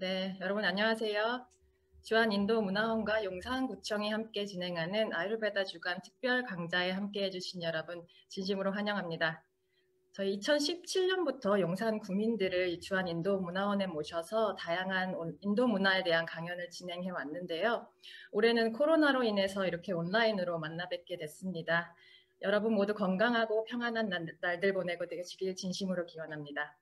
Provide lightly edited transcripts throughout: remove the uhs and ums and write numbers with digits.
네, 여러분 안녕하세요. 주한인도문화원과 용산구청이 함께 진행하는 아유르베다 주간 특별 강좌에 함께 해주신 여러분 진심으로 환영합니다. 저희 2017년부터 용산 구민들을 주한인도문화원에 모셔서 다양한 인도 문화에 대한 강연을 진행해 왔는데요. 올해는 코로나로 인해서 이렇게 온라인으로 만나 뵙게 됐습니다. 여러분 모두 건강하고 평안한 날들 보내고 되시길 진심으로 기원합니다.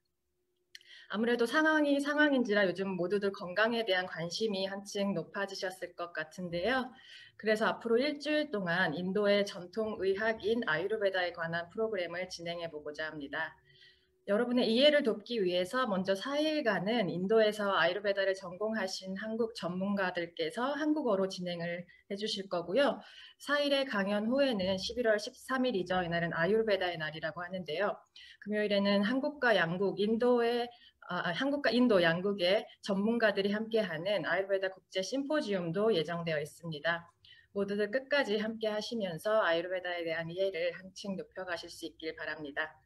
아무래도 상황이 상황인지라 요즘 모두들 건강에 대한 관심이 한층 높아지셨을 것 같은데요. 그래서 앞으로 일주일 동안 인도의 전통 의학인 아유르베다에 관한 프로그램을 진행해 보고자 합니다. 여러분의 이해를 돕기 위해서 먼저 4일간은 인도에서 아유르베다를 전공하신 한국 전문가들께서 한국어로 진행을 해주실 거고요. 4일의 강연 후에는 11월 13일이죠. 이날은 아유르베다의 날이라고 하는데요. 금요일에는 한국과 인도 양국의 전문가들이 함께하는 아유르베다 국제 심포지움도 예정되어 있습니다. 모두들 끝까지 함께 하시면서 아유르베다에 대한 이해를 한층 높여가실 수 있길 바랍니다.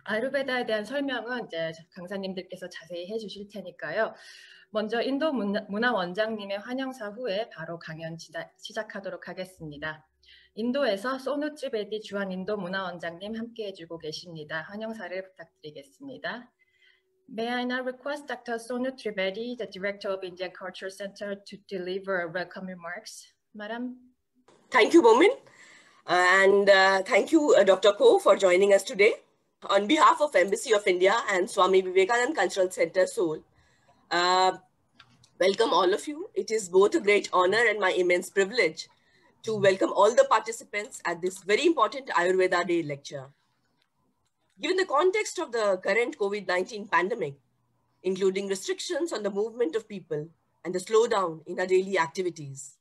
아유르베다에 대한 설명은 이제 강사님들께서 자세히 해주실 테니까요. 먼저 인도 문화 원장님의 환영사 후에 바로 강연 시작하도록 하겠습니다. 인도에서 소누 트리베디 주한인도 문화원장님 함께 해주고 계십니다. 환영사를 부탁드리겠습니다. May I now request Dr. Sonu Trivedi, the Director of Indian Culture Center, to deliver welcome remarks. Madam. Thank you, Momin. And thank you, Dr. Ko, for joining us today. On behalf of Embassy of India and Swami Vivekanand Cultural Center, Seoul, welcome all of you. It is both a great honor and my immense privilege to welcome all the participants at this very important Ayurveda Day lecture. Given the context of the current COVID-19 pandemic, including restrictions on the movement of people and the slowdown in our daily activities,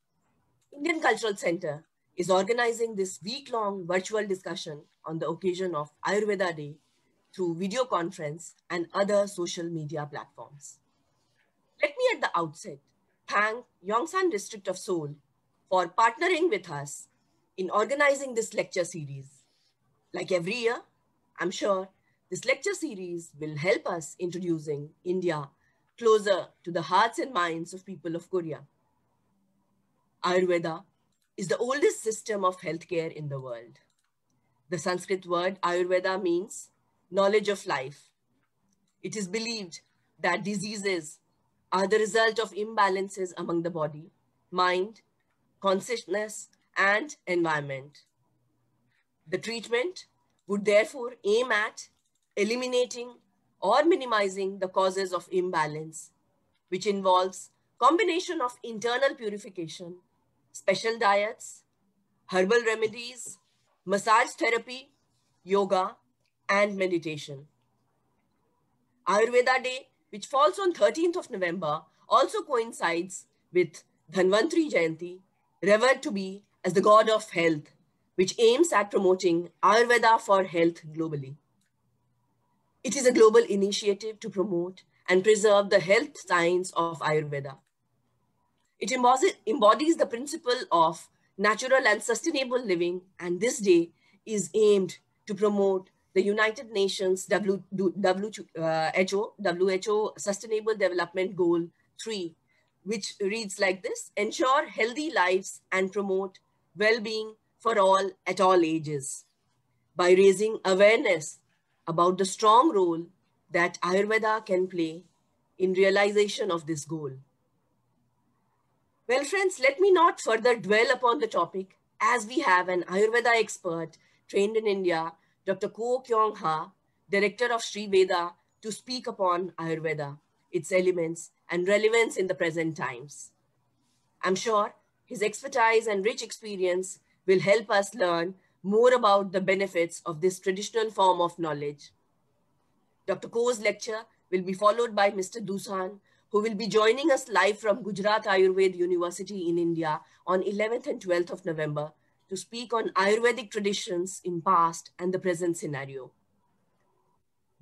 Indian Cultural Center is organizing this week-long virtual discussion on the occasion of Ayurveda Day through video conference and other social media platforms. Let me at the outset thank Yongsan District of Seoul for partnering with us in organizing this lecture series. Like every year, I'm sure this lecture series will help us introducing India closer to the hearts and minds of people of Korea. Ayurveda is the oldest system of healthcare in the world. The Sanskrit word Ayurveda means knowledge of life. It is believed that diseases are the result of imbalances among the body, mind, consciousness, and environment. The treatment would therefore aim at eliminating or minimizing the causes of imbalance, which involves combination of internal purification, special diets, herbal remedies, massage therapy, yoga, and meditation. Ayurveda Day, which falls on 13th of November, also coincides with Dhanvantri Jayanti, revered to be as the god of health, which aims at promoting Ayurveda for health globally. It is a global initiative to promote and preserve the health science of Ayurveda. It embodies the principle of natural and sustainable living, and this day is aimed to promote the United Nations WHO Sustainable Development Goal 3, which reads like this: ensure healthy lives and promote well-being for all at all ages, by raising awareness about the strong role that Ayurveda can play in realization of this goal. Well, friends, let me not further dwell upon the topic, as we have an Ayurveda expert trained in India, Dr. Ko Kyung Ha, Director of Sri Veda, to speak upon Ayurveda, its elements, and relevance in the present times. I'm sure his expertise and rich experience will help us learn more about the benefits of this traditional form of knowledge. Dr. Ko's lecture will be followed by Mr. Dusan, who will be joining us live from Gujarat Ayurveda University in India on 11th and 12th of November to speak on Ayurvedic traditions in past and the present scenario.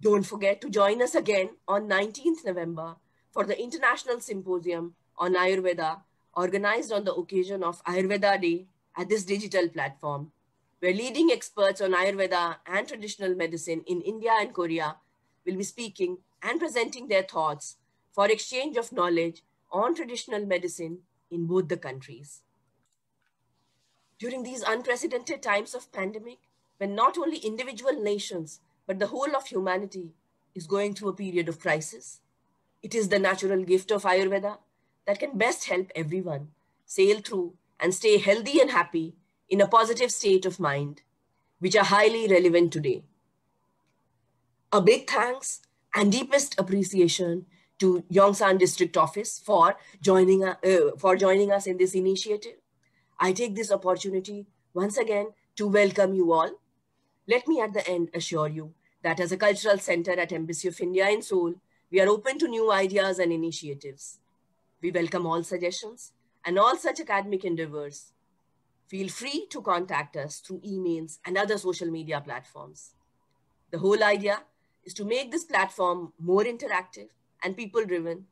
Don't forget to join us again on 19th November for the International Symposium on Ayurveda, organized on the occasion of Ayurveda Day at this digital platform, where leading experts on Ayurveda and traditional medicine in India and Korea will be speaking and presenting their thoughts for exchange of knowledge on traditional medicine in both the countries. During these unprecedented times of pandemic, when not only individual nations, but the whole of humanity is going through a period of crisis, it is the natural gift of Ayurveda that can best help everyone sail through and stay healthy and happy in a positive state of mind, which are highly relevant today. A big thanks and deepest appreciation to Yongsan District Office for joining us in this initiative. I take this opportunity once again to welcome you all. Let me at the end assure you that as a cultural center at Embassy of India in Seoul, we are open to new ideas and initiatives. We welcome all suggestions and all such academic endeavors. Feel free to contact us through emails and other social media platforms. The whole idea is to make this platform more interactive and people-driven,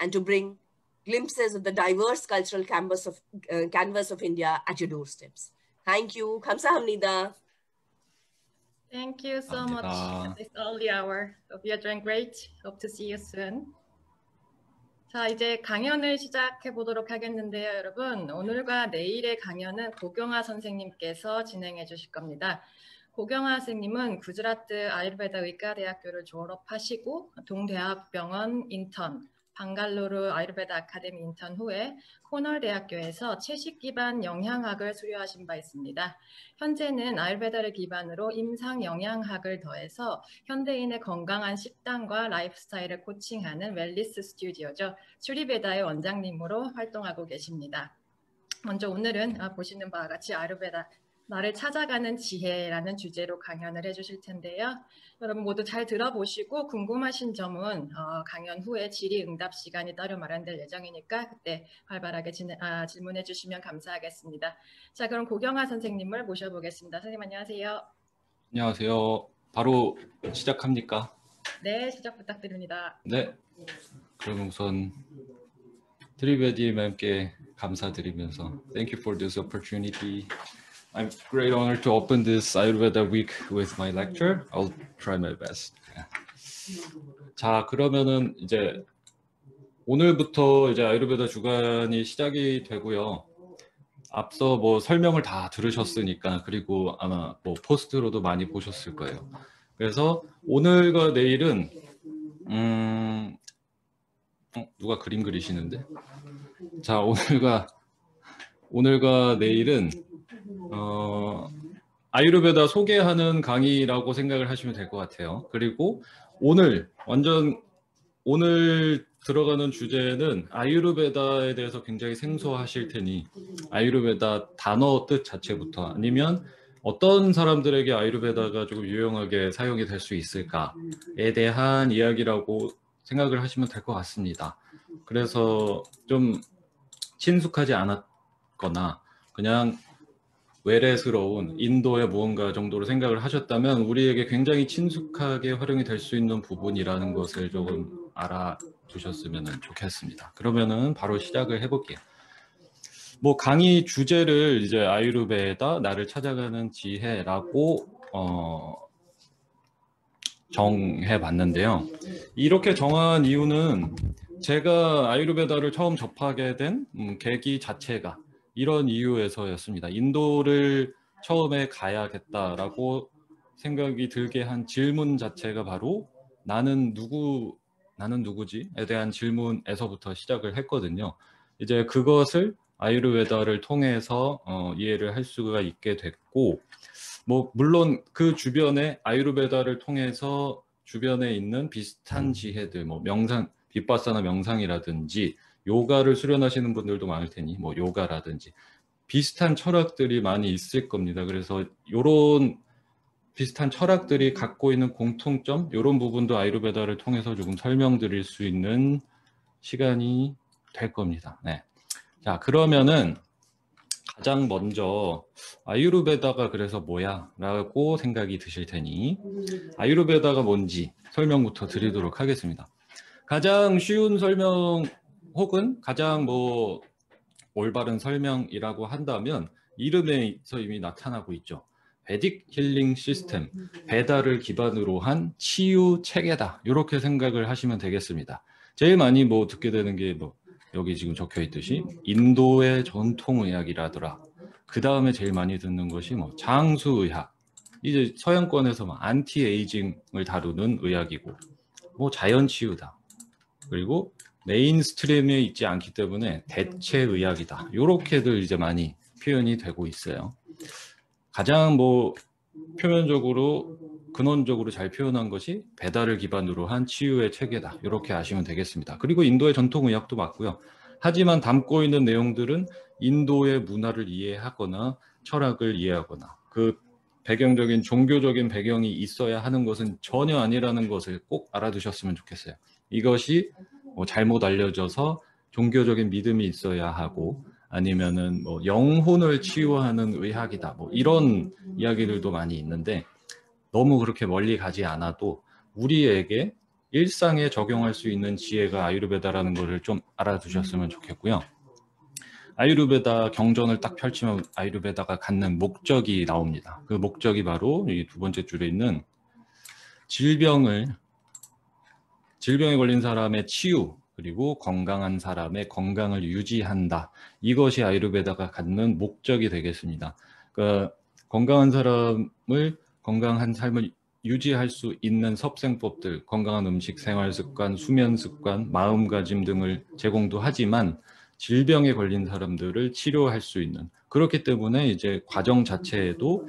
and to bring glimpses of the diverse cultural canvas of India at your doorsteps. Thank you. 감사합니다. Thank you so much at this early hour. Hope you're doing great. Hope to see you soon. 자, 이제 강연을 시작해 보도록 하겠는데요, 여러분. 오늘과 내일의 강연은 고경아 선생님께서 진행해 주실 겁니다. 고경아 선생님은 구즈라트 아유르베다 의과대학교를 졸업하시고 동대학병원 인턴, 방갈로르 아유르베다 아카데미 인턴 후에 코널 대학교에서 채식 기반 영양학을 수료하신 바 있습니다. 현재는 아유르베다를 기반으로 임상 영양학을 더해서 현대인의 건강한 식단과 라이프스타일을 코칭하는 웰니스 스튜디오죠. 슈리베다의 원장님으로 활동하고 계십니다. 먼저 오늘은 보시는 바와 같이 아유르베다 나를 찾아가는 지혜라는 주제로 강연을 해주실 텐데요. 여러분 모두 잘 들어보시고 궁금하신 점은 강연 후에 질의응답 시간이 따로 마련될 예정이니까 그때 활발하게 질문해 주시면 감사하겠습니다. 자, 그럼 고경아 선생님을 모셔보겠습니다. 선생님 안녕하세요. 안녕하세요. 바로 시작합니까? 네, 시작 부탁드립니다. 네. 그럼 우선 트리베디님께 감사드리면서 Thank you for this opportunity. I'm great honor to open this Ayurveda week with my lecture. I'll try my best. 자, 그러면은 이제 오늘부터 이제 아유르베다 주간이 시작이 되고요. 앞서 뭐 설명을 다 들으셨으니까 그리고 아마 뭐 포스트로도 많이 보셨을 거예요. 그래서 오늘과 내일은 누가 그림 그리시는데? 자, 오늘과 내일은 아유르베다 소개하는 강의라고 생각을 하시면 될 것 같아요. 그리고 오늘 들어가는 주제는 아유르베다에 대해서 굉장히 생소하실 테니 아유르베다 단어 뜻 자체부터 아니면 어떤 사람들에게 아유르베다가 조금 유용하게 사용이 될 수 있을까에 대한 이야기라고 생각을 하시면 될 것 같습니다. 그래서 좀 친숙하지 않았거나 그냥 외래스러운 인도의 무언가 정도로 생각을 하셨다면 우리에게 굉장히 친숙하게 활용이 될 수 있는 부분이라는 것을 조금 알아두셨으면 좋겠습니다. 그러면은 바로 시작을 해볼게요. 뭐 강의 주제를 이제 아유르베다 나를 찾아가는 지혜라고 정해봤는데요. 이렇게 정한 이유는 제가 아유르베다를 처음 접하게 된 계기 자체가 이런 이유에서였습니다. 인도를 처음에 가야겠다라고 생각이 들게 한 질문 자체가 바로 나는 누구지에 대한 질문에서부터 시작을 했거든요. 이제 그것을 아유르베다를 통해서 이해를 할 수가 있게 됐고, 뭐 물론 그 주변에 아유르베다를 통해서 주변에 있는 비슷한 지혜들, 뭐 명상, 빗바사나 명상이라든지 요가를 수련하시는 분들도 많을 테니 뭐 요가라든지 비슷한 철학들이 많이 있을 겁니다. 그래서 이런 비슷한 철학들이 갖고 있는 공통점, 이런 부분도 아유르베다를 통해서 조금 설명드릴 수 있는 시간이 될 겁니다. 네. 자, 그러면은 가장 먼저 아유르베다가 그래서 뭐야? 라고 생각이 드실 테니 아유르베다가 뭔지 설명부터 드리도록 하겠습니다. 가장 쉬운 설명 혹은 가장 뭐 올바른 설명이라고 한다면 이름에서 이미 나타나고 있죠. 베딕 힐링 시스템, 베다를 기반으로 한 치유 체계다. 이렇게 생각을 하시면 되겠습니다. 제일 많이 뭐 듣게 되는 게 뭐 여기 지금 적혀 있듯이 인도의 전통의학이라더라. 그 다음에 제일 많이 듣는 것이 뭐 장수의학. 이제 서양권에서 뭐 안티에이징을 다루는 의학이고, 뭐 자연치유다. 그리고 메인스트림에 있지 않기 때문에 대체의학이다. 요렇게들 이제 많이 표현이 되고 있어요. 가장 뭐 표면적으로 근원적으로 잘 표현한 것이 베다를 기반으로 한 치유의 체계다. 이렇게 아시면 되겠습니다. 그리고 인도의 전통의학도 맞고요. 하지만 담고 있는 내용들은 인도의 문화를 이해하거나 철학을 이해하거나 그 배경적인 종교적인 배경이 있어야 하는 것은 전혀 아니라는 것을 꼭 알아두셨으면 좋겠어요. 이것이 뭐 잘못 알려져서 종교적인 믿음이 있어야 하고 아니면은 뭐 영혼을 치유하는 의학이다. 뭐 이런 이야기들도 많이 있는데 너무 그렇게 멀리 가지 않아도 우리에게 일상에 적용할 수 있는 지혜가 아유르베다라는 것을 좀 알아두셨으면 좋겠고요. 아유르베다 경전을 딱 펼치면 아유르베다가 갖는 목적이 나옵니다. 그 목적이 바로 이 두 번째 줄에 있는 질병에 걸린 사람의 치유 그리고 건강한 사람의 건강을 유지한다. 이것이 아유르베다가 갖는 목적이 되겠습니다. 그러니까 건강한 사람을 건강한 삶을 유지할 수 있는 섭생법들, 건강한 음식, 생활 습관, 수면 습관, 마음가짐 등을 제공도 하지만 질병에 걸린 사람들을 치료할 수 있는 그렇기 때문에 이제 과정 자체에도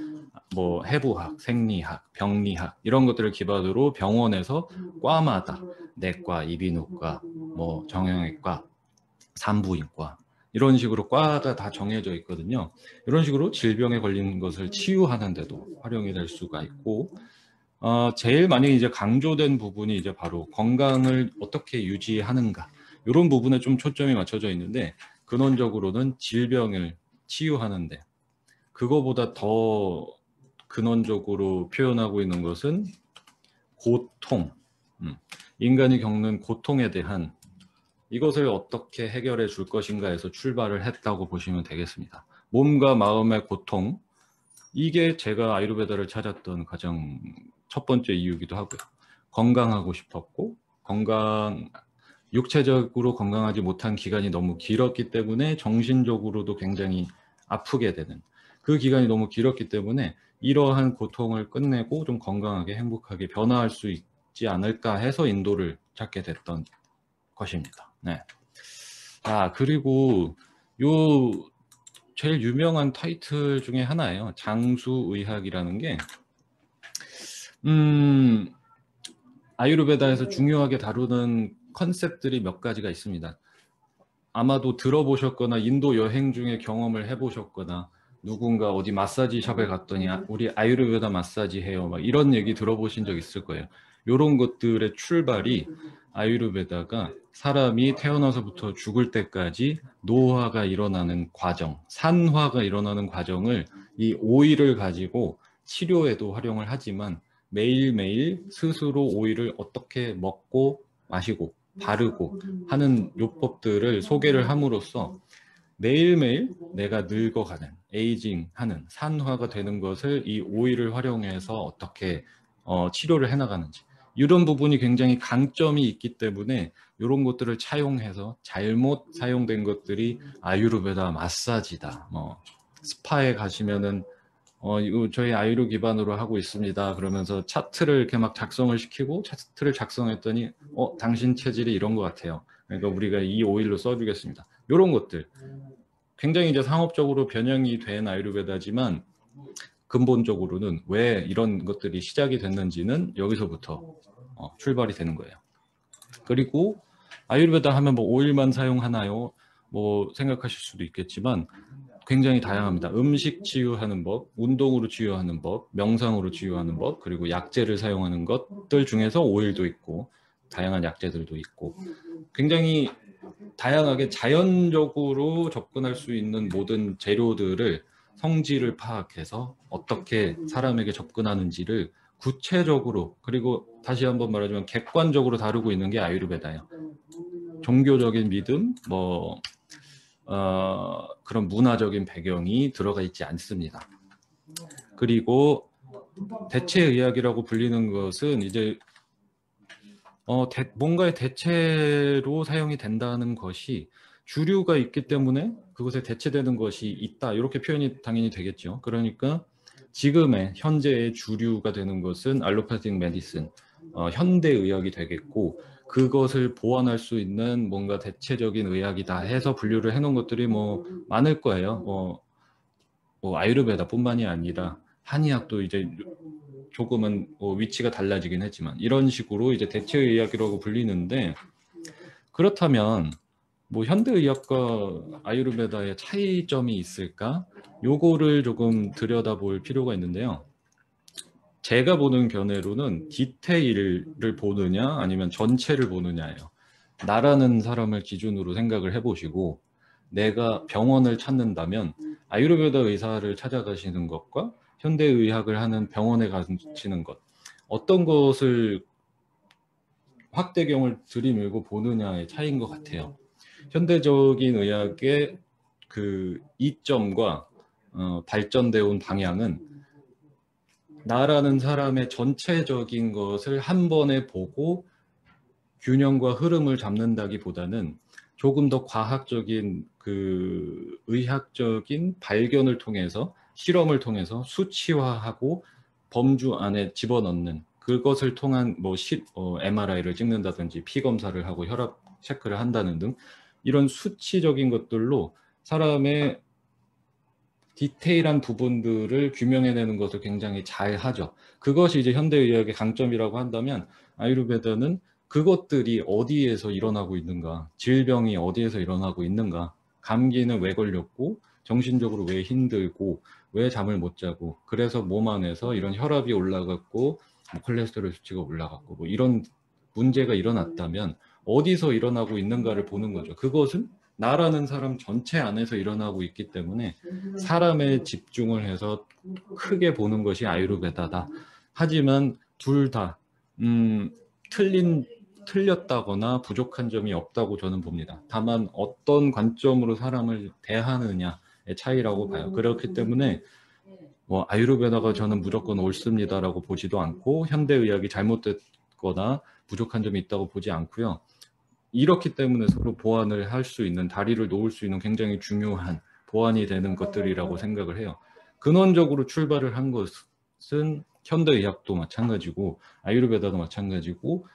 뭐 해부학, 생리학, 병리학 이런 것들을 기반으로 병원에서 과마다 내과, 이비인후과, 뭐 정형외과, 산부인과 이런 식으로 과가 다 정해져 있거든요. 이런 식으로 질병에 걸린 것을 치유하는 데도 활용이 될 수가 있고 제일 많이 이제 강조된 부분이 이제 바로 건강을 어떻게 유지하는가 이런 부분에 좀 초점이 맞춰져 있는데 근원적으로는 질병을 치유하는데 그거보다 더 근원적으로 표현하고 있는 것은 고통, 인간이 겪는 고통에 대한 이것을 어떻게 해결해 줄 것인가에서 출발을 했다고 보시면 되겠습니다. 몸과 마음의 고통, 이게 제가 아유르베다를 찾았던 가장 첫 번째 이유이기도 하고요. 건강하고 싶었고 육체적으로 건강하지 못한 기간이 너무 길었기 때문에 정신적으로도 굉장히 아프게 되는 그 기간이 너무 길었기 때문에 이러한 고통을 끝내고 좀 건강하게 행복하게 변화할 수 있지 않을까 해서 인도를 찾게 됐던 것입니다. 네. 그리고 요 제일 유명한 타이틀 중에 하나예요. 장수의학이라는 게 아유르베다에서 중요하게 다루는 컨셉들이 몇 가지가 있습니다. 아마도 들어보셨거나 인도 여행 중에 경험을 해보셨거나 누군가 어디 마사지 샵에 갔더니 우리 아유르베다 마사지 해요. 막 이런 얘기 들어보신 적 있을 거예요. 이런 것들의 출발이 아유르베다가 사람이 태어나서부터 죽을 때까지 노화가 일어나는 과정, 산화가 일어나는 과정을 이 오일을 가지고 치료에도 활용을 하지만 매일매일 스스로 오일을 어떻게 먹고 마시고 바르고 하는 요법들을 소개를 함으로써 매일매일 내가 늙어가는 에이징하는 산화가 되는 것을 이 오일을 활용해서 어떻게 치료를 해나가는지 이런 부분이 굉장히 강점이 있기 때문에 이런 것들을 차용해서 잘못 사용된 것들이 아유르베다 마사지다. 뭐 스파에 가시면은 이거 저희 아유르 기반으로 하고 있습니다. 그러면서 차트를 이렇게 막 작성을 시키고 차트를 작성했더니 당신 체질이 이런 것 같아요. 그러니까 우리가 이 오일로 써주겠습니다. 이런 것들 굉장히 이제 상업적으로 변형이 된 아유르베다지만 근본적으로는 왜 이런 것들이 시작이 됐는지는 여기서부터 출발이 되는 거예요. 그리고 아유르베다 하면 뭐 오일만 사용하나요? 뭐 생각하실 수도 있겠지만 굉장히 다양합니다. 음식 치유하는 법, 운동으로 치유하는 법, 명상으로 치유하는 법, 그리고 약재를 사용하는 것들 중에서 오일도 있고 다양한 약재들도 있고 굉장히 다양하게 자연적으로 접근할 수 있는 모든 재료들을 성질을 파악해서 어떻게 사람에게 접근하는지를 구체적으로 그리고 다시 한번 말하자면 객관적으로 다루고 있는 게 아유르베다예요. 종교적인 믿음, 그런 문화적인 배경이 들어가 있지 않습니다. 그리고 대체의학이라고 불리는 것은 이제 뭔가의 대체로 사용이 된다는 것이 주류가 있기 때문에 그것에 대체되는 것이 있다. 이렇게 표현이 당연히 되겠죠. 그러니까 지금의 현재의 주류가 되는 것은 알로패틱 메디슨, 현대의학이 되겠고 그것을 보완할 수 있는 뭔가 대체적인 의학이다 해서 분류를 해놓은 것들이 뭐 많을 거예요. 뭐 아유르베다뿐만이 아니라 한의학도 이제 조금은 위치가 달라지긴 했지만 이런 식으로 이제 대체의학이라고 불리는데 그렇다면 뭐 현대의학과 아유르베다의 차이점이 있을까? 요거를 조금 들여다볼 필요가 있는데요. 제가 보는 견해로는 디테일을 보느냐 아니면 전체를 보느냐예요. 나라는 사람을 기준으로 생각을 해보시고 내가 병원을 찾는다면 아유르베다 의사를 찾아가시는 것과 현대의학을 하는 병원에 가시는 것 어떤 것을 확대경을 들이밀고 보느냐의 차이인 것 같아요. 현대적인 의학의 그 이점과 발전되어 온 방향은 나라는 사람의 전체적인 것을 한 번에 보고 균형과 흐름을 잡는다기보다는 조금 더 과학적인 그 의학적인 발견을 통해서 실험을 통해서 수치화하고 범주 안에 집어넣는 그것을 통한 뭐 MRI를 찍는다든지 피 검사를 하고 혈압 체크를 한다는 등 이런 수치적인 것들로 사람의 디테일한 부분들을 규명해내는 것을 굉장히 잘 하죠. 그것이 이제 현대의학의 강점이라고 한다면 아유르베다는 그것들이 어디에서 일어나고 있는가, 질병이 어디에서 일어나고 있는가, 감기는 왜 걸렸고, 정신적으로 왜 힘들고, 왜 잠을 못 자고, 그래서 몸 안에서 이런 혈압이 올라갔고, 뭐 콜레스테롤 수치가 올라갔고, 뭐 이런 문제가 일어났다면 어디서 일어나고 있는가를 보는 거죠. 그것은 나라는 사람 전체 안에서 일어나고 있기 때문에 사람에 집중을 해서 크게 보는 것이 아유르베다다. 하지만 둘 다 틀렸다거나 부족한 점이 없다고 저는 봅니다. 다만 어떤 관점으로 사람을 대하느냐의 차이라고 봐요. 그렇기 때문에 뭐 아유르베다가 저는 무조건 옳습니다라고 보지도 않고 현대의학이 잘못됐거나 부족한 점이 있다고 보지 않고요. 이렇기 때문에 서로 보완을 할 수 있는 다리를 놓을 수 있는 굉장히 중요한 보완이 되는 것들이라고 생각을 해요. 근원적으로 출발을 한 것은 현대의학도 마찬가지고 아유르베다도 마찬가지고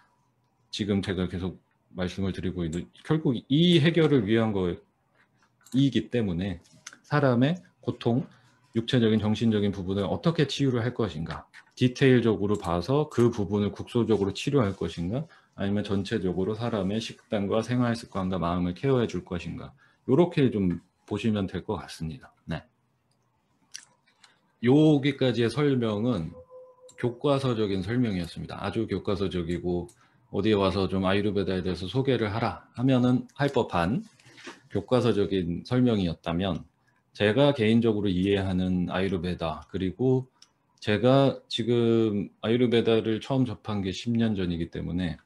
지금 제가 계속 말씀을 드리고 있는 결국 이 해결을 위한 거이기 때문에 사람의 고통, 육체적인 정신적인 부분을 어떻게 치유를 할 것인가 디테일적으로 봐서 그 부분을 국소적으로 치료할 것인가 아니면 전체적으로 사람의 식단과 생활 습관과 마음을 케어해 줄 것인가 이렇게 좀 보시면 될 것 같습니다. 네. 여기까지의 설명은 교과서적인 설명이었습니다. 아주 교과서적이고 어디에 와서 좀 아유르베다에 대해서 소개를 하라 하면은 할 법한 교과서적인 설명이었다면 제가 개인적으로 이해하는 아유르베다 그리고 제가 지금 아유르베다를 처음 접한 게 10년 전이기 때문에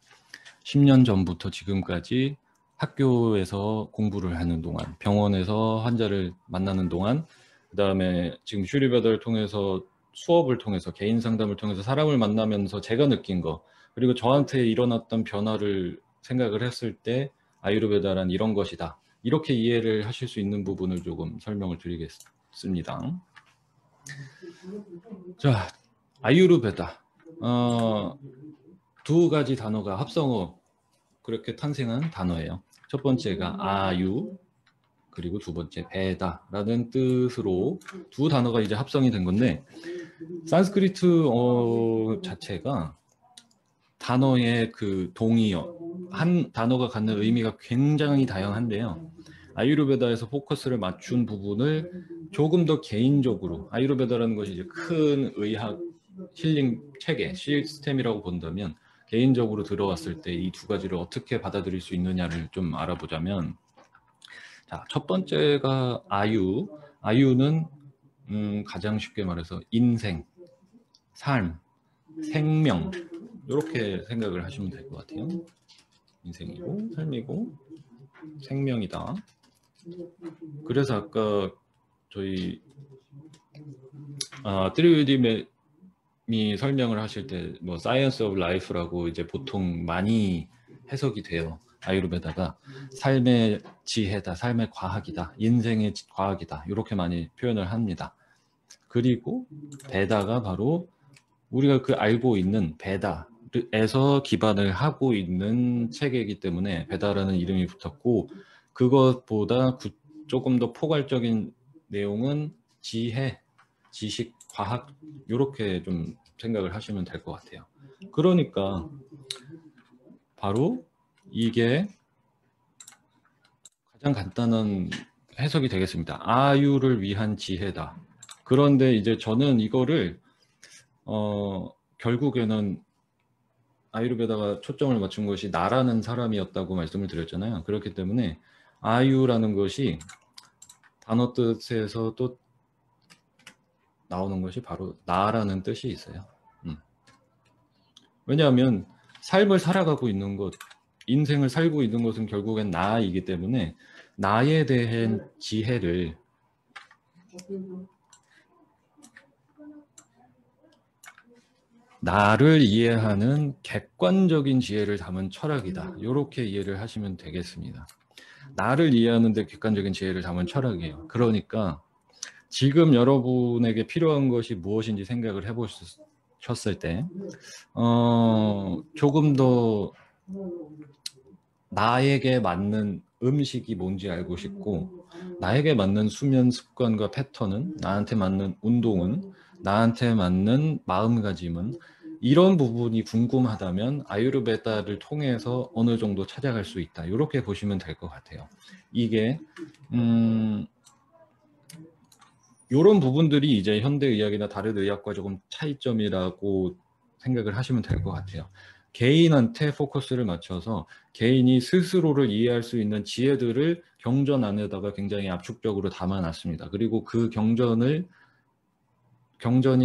10년 전부터 지금까지 학교에서 공부를 하는 동안 병원에서 환자를 만나는 동안 그 다음에 지금 슈리베다를 통해서 수업을 통해서 개인 상담을 통해서 사람을 만나면서 제가 느낀 거 그리고 저한테 일어났던 변화를 생각을 했을 때 아유르베다란 이런 것이다. 이렇게 이해를 하실 수 있는 부분을 조금 설명을 드리겠습니다. 자, 아유르베다. 두 가지 단어가 합성어 그렇게 탄생한 단어예요. 첫 번째가 아유 그리고 두 번째 베다라는 뜻으로 두 단어가 이제 합성이 된 건데 산스크리트 자체가 단어의 그 동의어 한 단어가 갖는 의미가 굉장히 다양한데요. 아유르베다에서 포커스를 맞춘 부분을 조금 더 개인적으로 아유르베다라는 것이 이제 큰 의학 힐링 체계 시스템이라고 본다면 개인적으로 들어왔을 때 이 두 가지를 어떻게 받아들일 수 있느냐를 좀 알아보자면 자, 첫 번째가 아유는 가장 쉽게 말해서 인생, 삶, 생명 이렇게 생각을 하시면 될 것 같아요. 인생이고 삶이고 생명이다. 그래서 아까 저희 트리우디 설명을 하실 때 뭐 사이언스 오브 라이프라고 이제 보통 많이 해석이 돼요. 아유르베다가 삶의 지혜다, 삶의 과학이다, 인생의 과학이다 이렇게 많이 표현을 합니다. 그리고 베다가 바로 우리가 그 알고 있는 베다에서 기반을 하고 있는 체계이기 때문에 베다라는 이름이 붙었고, 그것보다 조금 더 포괄적인 내용은 지혜, 지식, 과학 이렇게 좀 생각을 하시면 될 것 같아요. 그러니까 바로 이게 가장 간단한 해석이 되겠습니다. 아유를 위한 지혜다. 그런데 이제 저는 이거를 결국에는 아유르베다가 초점을 맞춘 것이 나라는 사람이었다고 말씀을 드렸잖아요. 그렇기 때문에 아유라는 것이 단어 뜻에서 또 나오는 것이 바로 나라는 뜻이 있어요. 왜냐하면 삶을 살아가고 있는 것, 인생을 살고 있는 것은 결국엔 나이기 때문에 나에 대한 지혜를 나를 이해하는 객관적인 지혜를 담은 철학이다. 이렇게 이해를 하시면 되겠습니다. 나를 이해하는 데 객관적인 지혜를 담은 철학이에요. 그러니까 지금 여러분에게 필요한 것이 무엇인지 생각을 해보셨을 때 조금 더 나에게 맞는 음식이 뭔지 알고 싶고, 나에게 맞는 수면 습관과 패턴은, 나한테 맞는 운동은, 나한테 맞는 마음가짐은, 이런 부분이 궁금하다면 아유르베다를 통해서 어느 정도 찾아갈 수 있다. 이렇게 보시면 될 것 같아요. 이게 이런 부분들이 이제 현대의학이나 다른 의학과 조금 차이점이라고 생각을 하시면 될 것 같아요. 개인한테 포커스를 맞춰서 개인이 스스로를 이해할 수 있는 지혜들을 경전 안에다가 굉장히 압축적으로 담아놨습니다. 그리고 그 경전이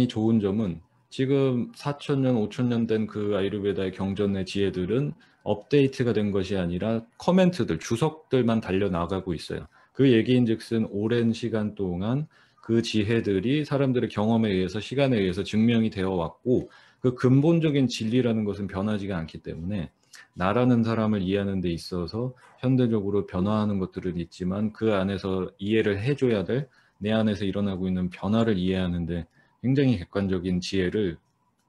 좋은 점은 지금 4,000년, 5,000년 된 그 아유르베다의 경전의 지혜들은 업데이트가 된 것이 아니라 커멘트들, 주석들만 달려나가고 있어요. 그 얘기인즉슨 오랜 시간 동안 그 지혜들이 사람들의 경험에 의해서, 시간에 의해서 증명이 되어 왔고, 그 근본적인 진리라는 것은 변하지가 않기 때문에 나라는 사람을 이해하는 데 있어서 현대적으로 변화하는 것들은 있지만 그 안에서 이해를 해줘야 될 내 안에서 일어나고 있는 변화를 이해하는데 굉장히 객관적인 지혜를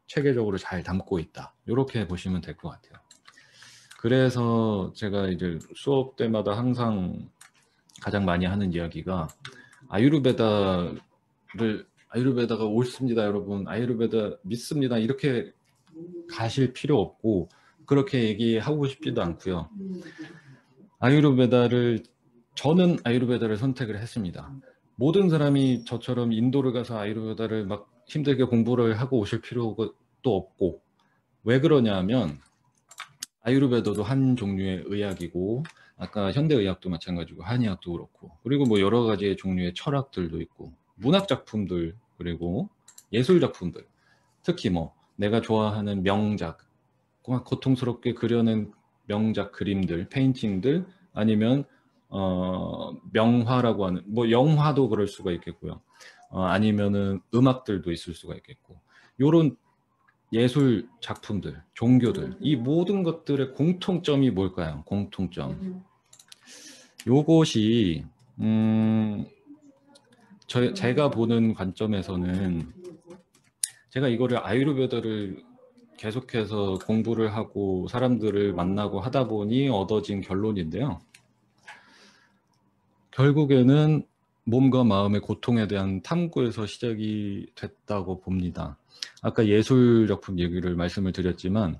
체계적으로 잘 담고 있다. 이렇게 보시면 될 것 같아요. 그래서 제가 이제 수업 때마다 항상 가장 많이 하는 이야기가 아유르베다가 옳습니다, 여러분. 아유르베다 믿습니다. 이렇게 가실 필요 없고 그렇게 얘기하고 싶지도 않고요. 저는 아유르베다를 선택을 했습니다. 모든 사람이 저처럼 인도를 가서 아유르베다를 막 힘들게 공부를 하고 오실 필요도 없고, 왜 그러냐면 아유르베다도 한 종류의 의학이고, 아까 현대의학도 마찬가지고 한의학도 그렇고, 그리고 뭐 여러 가지의 종류의 철학들도 있고, 문학 작품들, 그리고 예술 작품들, 특히 뭐 내가 좋아하는 명작, 고통스럽게 그려낸 명작 그림들, 페인팅들, 아니면 명화라고 하는, 뭐 영화도 그럴 수가 있겠고요. 아니면은 음악들도 있을 수가 있겠고, 요런 예술 작품들, 종교들, 이 모든 것들의 공통점이 뭘까요? 공통점. 요것이 제가 보는 관점에서는, 제가 이거를 아유르베다를 계속해서 공부를 하고 사람들을 만나고 하다 보니 얻어진 결론인데요. 결국에는 몸과 마음의 고통에 대한 탐구에서 시작이 됐다고 봅니다. 아까 예술 작품 얘기를 말씀을 드렸지만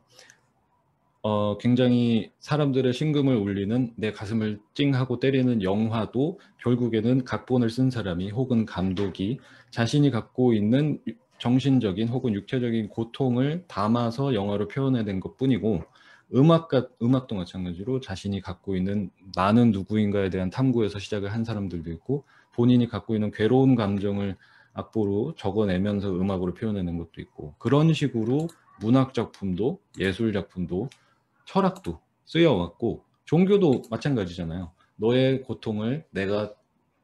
굉장히 사람들의 심금을 울리는, 내 가슴을 찡하고 때리는 영화도 결국에는 각본을 쓴 사람이 혹은 감독이 자신이 갖고 있는 정신적인 혹은 육체적인 고통을 담아서 영화로 표현해낸 것뿐이고, 음악도 마찬가지로 자신이 갖고 있는 나는 누구인가에 대한 탐구에서 시작을 한 사람들도 있고, 본인이 갖고 있는 괴로운 감정을 악보로 적어내면서 음악으로 표현해낸 것도 있고, 그런 식으로 문학 작품도 예술 작품도 철학도 쓰여왔고, 종교도 마찬가지잖아요. 너의 고통을 내가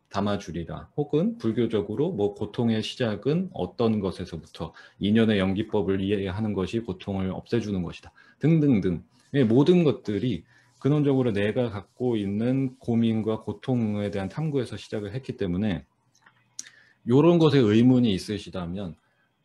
담아주리라. 혹은 불교적으로 뭐 고통의 시작은 어떤 것에서부터 인연의 연기법을 이해하는 것이 고통을 없애주는 것이다. 등등등. 모든 것들이 근원적으로 내가 갖고 있는 고민과 고통에 대한 탐구에서 시작을 했기 때문에 이런 것에 의문이 있으시다면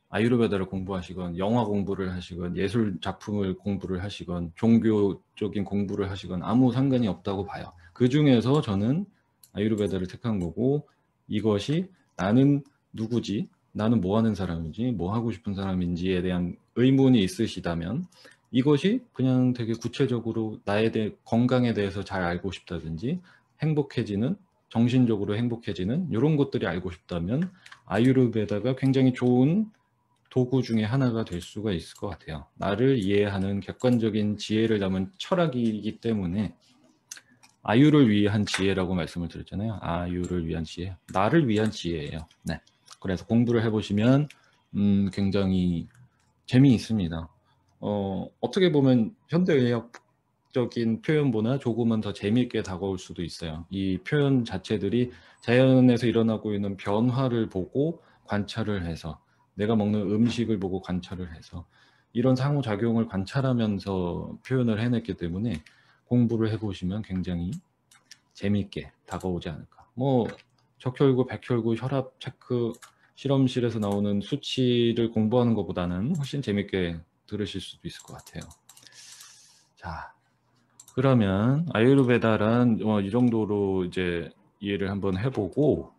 아유르베다를 공부하시건 영화 공부를 하시건 예술 작품을 공부를 하시건 종교적인 공부를 하시건 아무 상관이 없다고 봐요. 그 중에서 저는 아유르베다를 택한 거고 이것이 나는 누구지? 나는 뭐 하는 사람인지 뭐 하고 싶은 사람인지에 대한 의문이 있으시다면 이것이 그냥 되게 구체적으로 나에 대해 건강에 대해서 잘 알고 싶다든지 행복해지는 정신적으로 행복해지는 이런 것들이 알고 싶다면 아유르베다가 굉장히 좋은 도구 중에 하나가 될 수가 있을 것 같아요. 나를 이해하는 객관적인 지혜를 담은 철학이기 때문에 아유를 위한 지혜라고 말씀을 드렸잖아요. 아유를 위한 지혜, 나를 위한 지혜예요. 네. 그래서 공부를 해보시면 굉장히 재미있습니다. 어떻게 보면 현대의학적인 표현보다 조금은 더 재미있게 다가올 수도 있어요. 이 표현 자체들이 자연에서 일어나고 있는 변화를 보고 관찰을 해서 내가 먹는 음식을 보고 관찰을 해서 이런 상호작용을 관찰하면서 표현을 해냈기 때문에 공부를 해보시면 굉장히 재미있게 다가오지 않을까. 뭐 적혈구, 백혈구, 혈압 체크 실험실에서 나오는 수치를 공부하는 것보다는 훨씬 재미있게 들으실 수도 있을 것 같아요. 자, 그러면 아유르베다란 이 정도로 이제 이해를 한번 해보고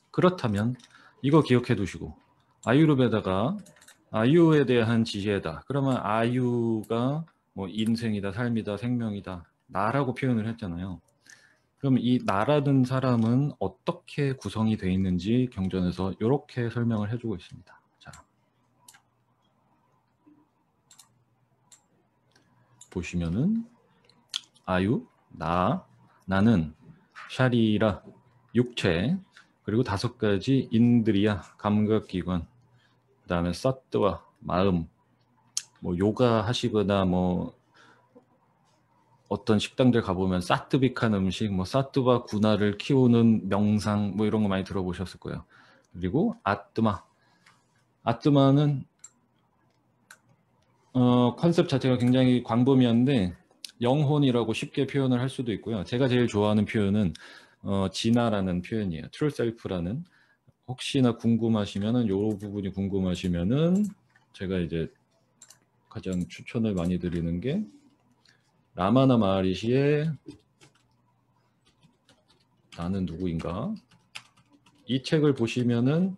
그렇다면 이거 기억해 두시고 아유르베다가 아유에 대한 지혜다. 그러면 아유가 뭐 인생이다, 삶이다, 생명이다, 나라고 표현을 했잖아요. 그럼 이 나라는 사람은 어떻게 구성이 되어 있는지 경전에서 이렇게 설명을 해주고 있습니다. 자, 보시면은 아유, 나는 샤리라, 육체, 그리고 5가지 인드리야, 감각기관, 그 다음에 사트와 마음, 뭐 요가 하시거나 뭐 어떤 식당들 가보면 사트빅한 음식, 뭐 사트바 군화를 키우는 명상 뭐 이런 거 많이 들어보셨을 거예요. 그리고 아뜨마는 컨셉 자체가 굉장히 광범위한데 영혼이라고 쉽게 표현을 할 수도 있고요. 제가 제일 좋아하는 표현은 진화라는 표현이에요. 트루 셀프라는. 혹시나 궁금하시면은 요 부분이 궁금하시면은 제가 이제 가장 추천을 많이 드리는 게 라마나 마하리시의 나는 누구인가? 이 책을 보시면은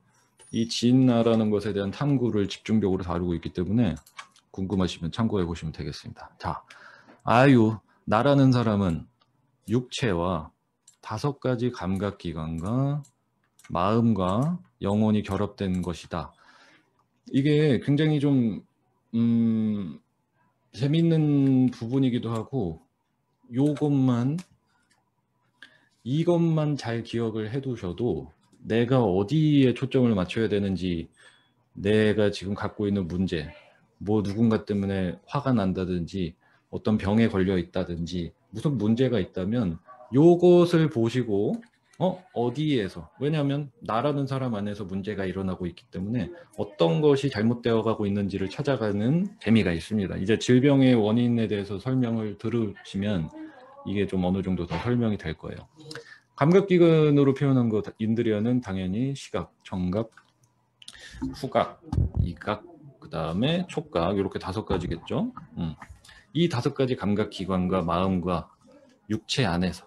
이 진나라는 것에 대한 탐구를 집중적으로 다루고 있기 때문에 궁금하시면 참고해 보시면 되겠습니다. 자, 아유, 나라는 사람은 육체와 5가지 감각기관과 마음과 영혼이 결합된 것이다. 이게 굉장히 좀 재밌는 부분이기도 하고 이것만 잘 기억을 해두셔도 내가 어디에 초점을 맞춰야 되는지 내가 지금 갖고 있는 문제 뭐 누군가 때문에 화가 난다든지 어떤 병에 걸려 있다든지 무슨 문제가 있다면 요것을 보시고 어디에서 왜냐하면 나라는 사람 안에서 문제가 일어나고 있기 때문에 어떤 것이 잘못되어 가고 있는지를 찾아가는 재미가 있습니다. 이제 질병의 원인에 대해서 설명을 들으시면 이게 좀 어느 정도 더 설명이 될 거예요. 감각기관으로 표현한 것 인드리아는 당연히 시각, 청각, 후각, 이각, 그 다음에 촉각 이렇게 5가지겠죠. 이 5가지 감각기관과 마음과 육체 안에서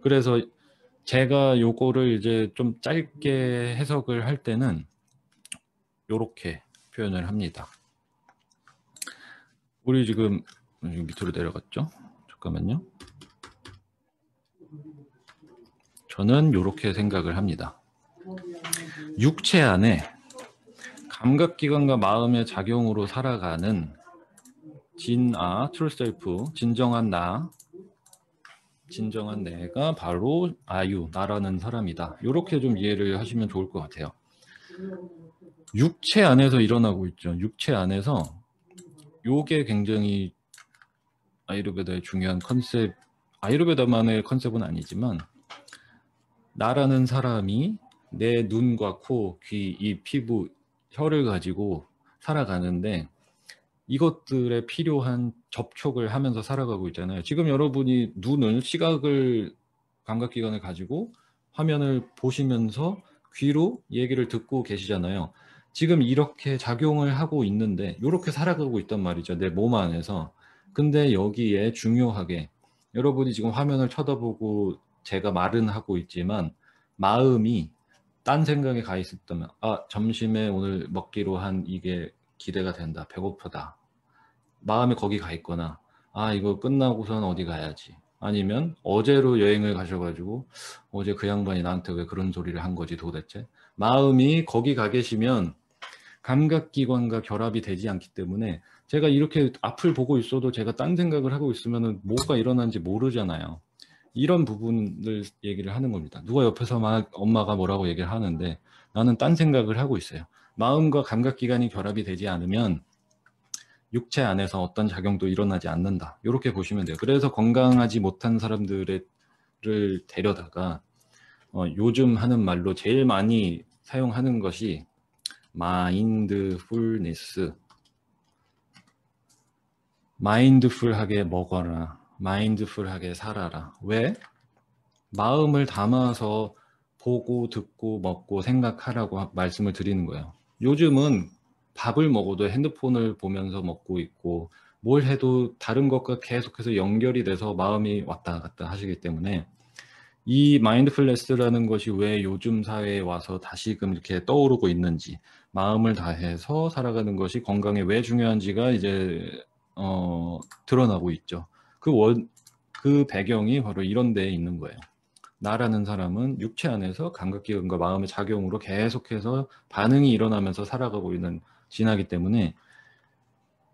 그래서 제가 요거를 이제 좀 짧게 해석을 할 때는 요렇게 표현을 합니다. 우리 지금 밑으로 내려갔죠? 잠깐만요. 저는 요렇게 생각을 합니다. 육체 안에 감각기관과 마음의 작용으로 살아가는 진아, 트루셀프, 진정한 나, 진정한 내가 바로 아유, 나라는 사람이다. 이렇게 좀 이해를 하시면 좋을 것 같아요. 육체 안에서 일어나고 있죠. 육체 안에서 요게 굉장히 아유르베다의 중요한 컨셉, 아유르베다만의 컨셉은 아니지만 나라는 사람이 내 눈과 코, 귀, 입, 피부, 혀를 가지고 살아가는데 이것들에 필요한 접촉을 하면서 살아가고 있잖아요. 지금 여러분이 눈을, 시각을, 감각기관을 가지고 화면을 보시면서 귀로 얘기를 듣고 계시잖아요. 지금 이렇게 작용을 하고 있는데 이렇게 살아가고 있단 말이죠. 내 몸 안에서. 근데 여기에 중요하게 여러분이 지금 화면을 쳐다보고 제가 말은 하고 있지만 마음이 딴 생각에 가 있었다면 점심에 오늘 먹기로 한 이게 기대가 된다. 배고프다. 마음이 거기 가 있거나 이거 끝나고선 어디 가야지. 아니면 어제로 여행을 가셔가지고 어제 그 양반이 나한테 왜 그런 소리를 한 거지 도대체. 마음이 거기 가 계시면 감각기관과 결합이 되지 않기 때문에 제가 이렇게 앞을 보고 있어도 제가 딴 생각을 하고 있으면 뭐가 일어난지 모르잖아요. 이런 부분을 얘기를 하는 겁니다. 누가 옆에서 막 엄마가 뭐라고 얘기를 하는데 나는 딴 생각을 하고 있어요. 마음과 감각기관이 결합이 되지 않으면 육체 안에서 어떤 작용도 일어나지 않는다. 이렇게 보시면 돼요. 그래서 건강하지 못한 사람들을 데려다가 요즘 하는 말로 제일 많이 사용하는 것이 마인드풀니스. 마인드풀하게 먹어라. 마인드풀하게 살아라. 왜? 마음을 담아서 보고 듣고 먹고 생각하라고 말씀을 드리는 거예요. 요즘은 밥을 먹어도 핸드폰을 보면서 먹고 있고 뭘 해도 다른 것과 계속해서 연결이 돼서 마음이 왔다 갔다 하시기 때문에 이 마인드풀니스라는 것이 왜 요즘 사회에 와서 다시금 이렇게 떠오르고 있는지, 마음을 다해서 살아가는 것이 건강에 왜 중요한지가 이제 드러나고 있죠. 그 배경이 바로 이런 데에 있는 거예요. 나라는 사람은 육체 안에서 감각기관과 마음의 작용으로 계속해서 반응이 일어나면서 살아가고 있는 진화이기 때문에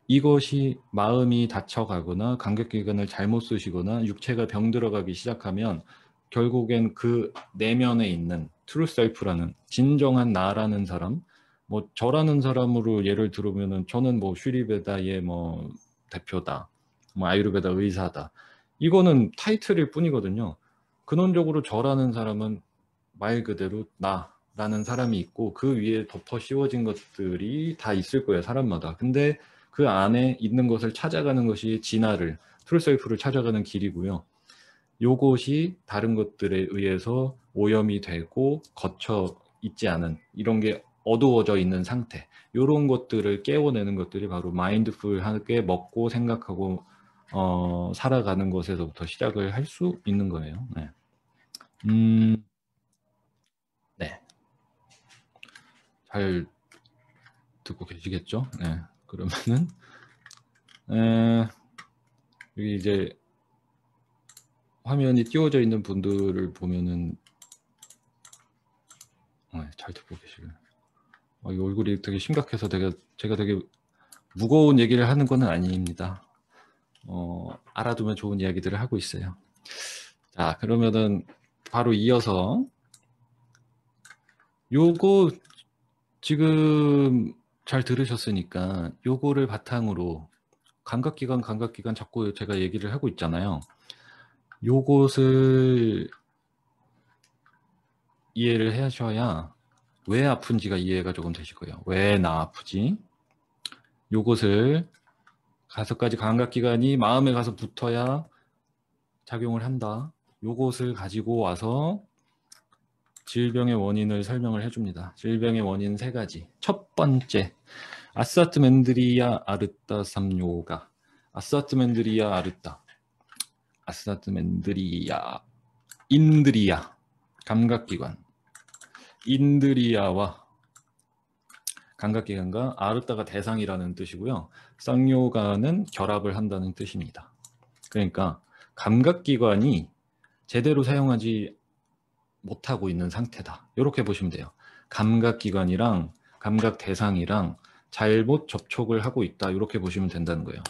이것이 마음이 다쳐가거나 감각기관을 잘못 쓰시거나 육체가 병들어가기 시작하면 결국엔 그 내면에 있는 트루 셀프라는 진정한 나라는 사람, 뭐 저라는 사람으로 예를 들으면은 저는 뭐 슈리베다의 뭐 대표다, 뭐 아유르베다 의사다, 이거는 타이틀일 뿐이거든요. 근원적으로 저라는 사람은 말 그대로 나라는 사람이 있고 그 위에 덮어 씌워진 것들이 다 있을 거예요, 사람마다. 근데 그 안에 있는 것을 찾아가는 것이 진화를, 트루셀프를 찾아가는 길이고요. 요것이 다른 것들에 의해서 오염이 되고 거쳐 있지 않은, 이런 게 어두워져 있는 상태, 이런 것들을 깨워내는 것들이 바로 마인드풀하게 먹고 생각하고 살아가는 것에서부터 시작을 할 수 있는 거예요. 네. 네. 잘 듣고 계시겠죠? 네. 그러면은 여기 이제 화면이 띄워져 있는 분들을 보면은 잘 듣고 계시고요. 이 얼굴이 되게 심각해서 제가 되게 무거운 얘기를 하는 건 아닙니다. 알아두면 좋은 이야기들을 하고 있어요. 자, 그러면은 바로 이어서 요거 지금 잘 들으셨으니까 요거를 바탕으로 감각기관 자꾸 제가 얘기를 하고 있잖아요. 요것을 이해를 하셔야 왜 아픈지가 이해가 조금 되실 거예요. 왜 나 아프지? 요것을 5가지 감각기관이 마음에 가서 붙어야 작용을 한다. 요것을 가지고 와서 질병의 원인을 설명을 해줍니다. 질병의 원인 3가지. 첫 번째, 아사트멘드리아 아르타 삼요가. 아사트멘드리아 아르타. 아사트멘드리아. 인드리아. 감각기관. 인드리아와 감각기관과 아르타가 대상이라는 뜻이고요. 쌍요가는 결합을 한다는 뜻입니다. 그러니까 감각기관이 제대로 사용하지 못하고 있는 상태다. 이렇게 보시면 돼요. 감각기관이랑 감각대상이랑 잘못 접촉을 하고 있다. 이렇게 보시면 된다는 거예요.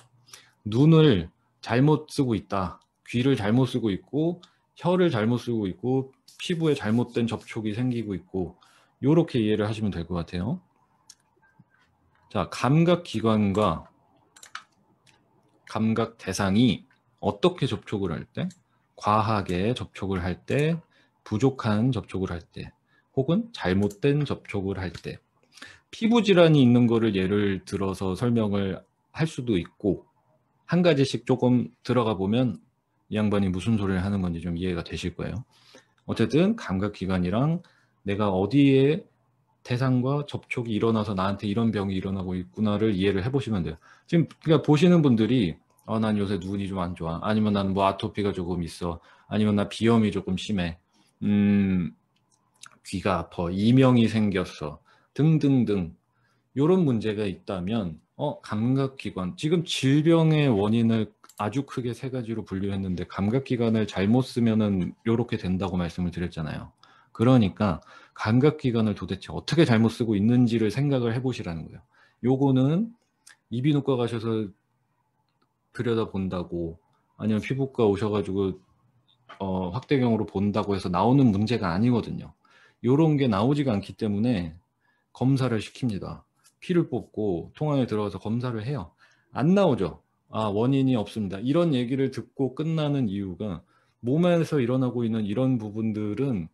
눈을 잘못 쓰고 있다. 귀를 잘못 쓰고 있고 혀를 잘못 쓰고 있고 피부에 잘못된 접촉이 생기고 있고, 이렇게 이해를 하시면 될 것 같아요. 자, 감각기관과 감각대상이 어떻게 접촉을 할 때? 과하게 접촉을 할 때 부족한 접촉을 할 때, 혹은 잘못된 접촉을 할 때, 피부 질환이 있는 거를 예를 들어서 설명을 할 수도 있고, 한 가지씩 조금 들어가 보면 이 양반이 무슨 소리를 하는 건지 좀 이해가 되실 거예요. 어쨌든 감각기관이랑 내가 어디에 대상과 접촉이 일어나서 나한테 이런 병이 일어나고 있구나를 이해를 해보시면 돼요. 지금 그러니까 보시는 분들이 난 요새 눈이 좀 안 좋아, 아니면 나는 뭐 아토피가 조금 있어, 아니면 나 비염이 조금 심해, 귀가 아파, 이명이 생겼어, 등등등 이런 문제가 있다면 감각기관, 지금 질병의 원인을 아주 크게 세 가지로 분류했는데 감각기관을 잘못 쓰면은 이렇게 된다고 말씀을 드렸잖아요. 그러니까 감각기관을 도대체 어떻게 잘못 쓰고 있는지를 생각을 해보시라는 거예요. 요거는 이비인후과 가셔서 들여다본다고, 아니면 피부과 오셔가지고 확대경으로 본다고 해서 나오는 문제가 아니거든요. 요런 게 나오지가 않기 때문에 검사를 시킵니다. 피를 뽑고 통항에 들어가서 검사를 해요. 안 나오죠. 원인이 없습니다. 이런 얘기를 듣고 끝나는 이유가 몸에서 일어나고 있는 이런 부분들은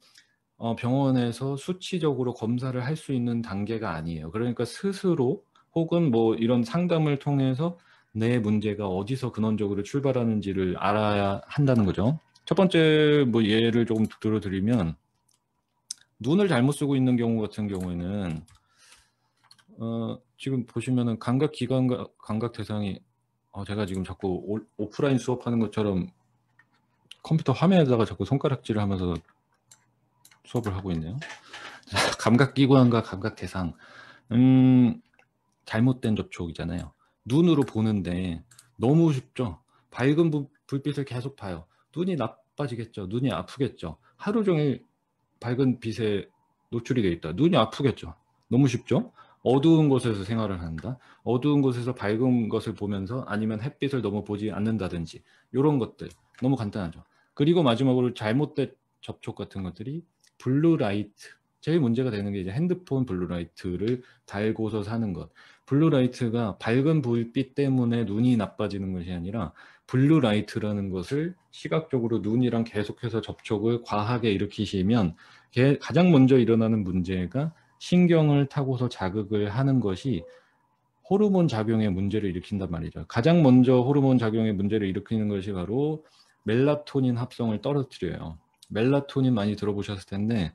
병원에서 수치적으로 검사를 할 수 있는 단계가 아니에요. 그러니까 스스로 혹은 뭐 이런 상담을 통해서 내 문제가 어디서 근원적으로 출발하는지를 알아야 한다는 거죠. 첫 번째 뭐 예를 조금 들어드리면, 눈을 잘못 쓰고 있는 경우 같은 경우에는 지금 보시면은 감각기관과 감각 대상이 제가 지금 자꾸 오프라인 수업하는 것처럼 컴퓨터 화면에다가 자꾸 손가락질을 하면서 수업을 하고 있네요. 감각기관과 감각 대상, 잘못된 접촉이잖아요. 눈으로 보는데 너무 쉽죠. 밝은 불빛을 계속 봐요. 눈이 나빠지겠죠. 눈이 아프겠죠. 하루 종일 밝은 빛에 노출이 돼 있다. 눈이 아프겠죠. 너무 쉽죠. 어두운 곳에서 생활을 한다. 어두운 곳에서 밝은 것을 보면서, 아니면 햇빛을 너무 보지 않는다든지, 이런 것들 너무 간단하죠. 그리고 마지막으로 잘못된 접촉 같은 것들이 블루라이트. 제일 문제가 되는 게 이제 핸드폰 블루라이트를 달고서 사는 것. 블루라이트가 밝은 불빛 때문에 눈이 나빠지는 것이 아니라, 블루라이트라는 것을 시각적으로 눈이랑 계속해서 접촉을 과하게 일으키시면 가장 먼저 일어나는 문제가 신경을 타고서 자극을 하는 것이 호르몬 작용의 문제를 일으킨단 말이죠. 가장 먼저 호르몬 작용의 문제를 일으키는 것이 바로 멜라토닌 합성을 떨어뜨려요. 멜라토닌 많이 들어보셨을 텐데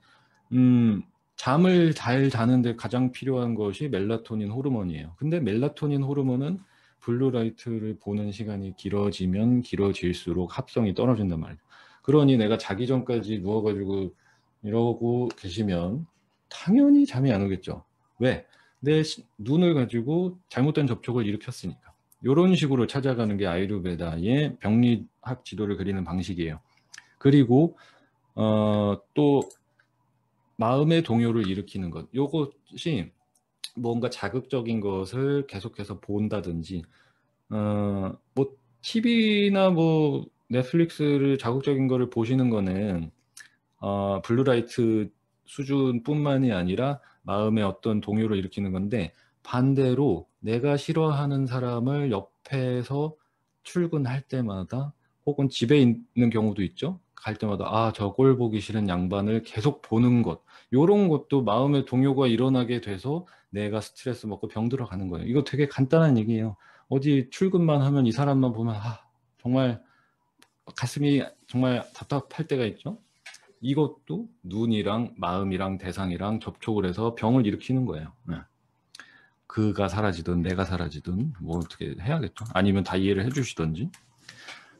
잠을 잘 자는데 가장 필요한 것이 멜라토닌 호르몬이에요. 근데 멜라토닌 호르몬은 블루라이트를 보는 시간이 길어지면 길어질수록 합성이 떨어진단 말이에요. 그러니 내가 자기 전까지 누워가지고 이러고 계시면 당연히 잠이 안 오겠죠. 왜? 내 눈을 가지고 잘못된 접촉을 일으켰으니까. 이런 식으로 찾아가는 게 아유르베다의 병리학 지도를 그리는 방식이에요. 그리고 또 마음의 동요를 일으키는 것. 이것이 뭔가 자극적인 것을 계속해서 본다든지, 뭐 TV나 뭐 넷플릭스를 자극적인 거를 보시는 거는 블루라이트 수준뿐만이 아니라 마음의 어떤 동요를 일으키는 건데, 반대로 내가 싫어하는 사람을 옆에서 출근할 때마다, 혹은 집에 있는 경우도 있죠. 갈 때마다 저 꼴 보기 싫은 양반을 계속 보는 것, 이런 것도 마음의 동요가 일어나게 돼서 내가 스트레스 먹고 병 들어가는 거예요. 이거 되게 간단한 얘기예요. 어디 출근만 하면 이 사람만 보면 정말 가슴이 정말 답답할 때가 있죠. 이것도 눈이랑 마음이랑 대상이랑 접촉을 해서 병을 일으키는 거예요. 그가 사라지든 내가 사라지든 뭐 어떻게 해야겠죠. 아니면 다 이해를 해주시던지.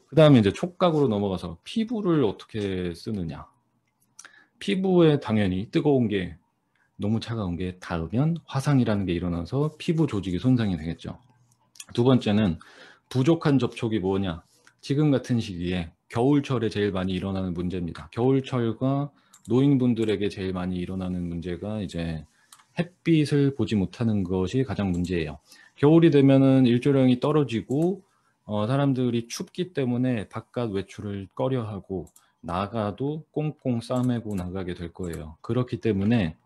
그 다음에 이제 촉각으로 넘어가서 피부를 어떻게 쓰느냐. 피부에 당연히 뜨거운 게, 너무 차가운 게 닿으면 화상이라는 게 일어나서 피부 조직이 손상이 되겠죠. 두 번째는 부족한 접촉이 뭐냐. 지금 같은 시기에 겨울철에 제일 많이 일어나는 문제입니다. 겨울철과 노인분들에게 제일 많이 일어나는 문제가 이제 햇빛을 보지 못하는 것이 가장 문제예요. 겨울이 되면은 일조량이 떨어지고 사람들이 춥기 때문에 바깥 외출을 꺼려하고, 나가도 꽁꽁 싸매고 나가게 될 거예요. 그렇기 때문에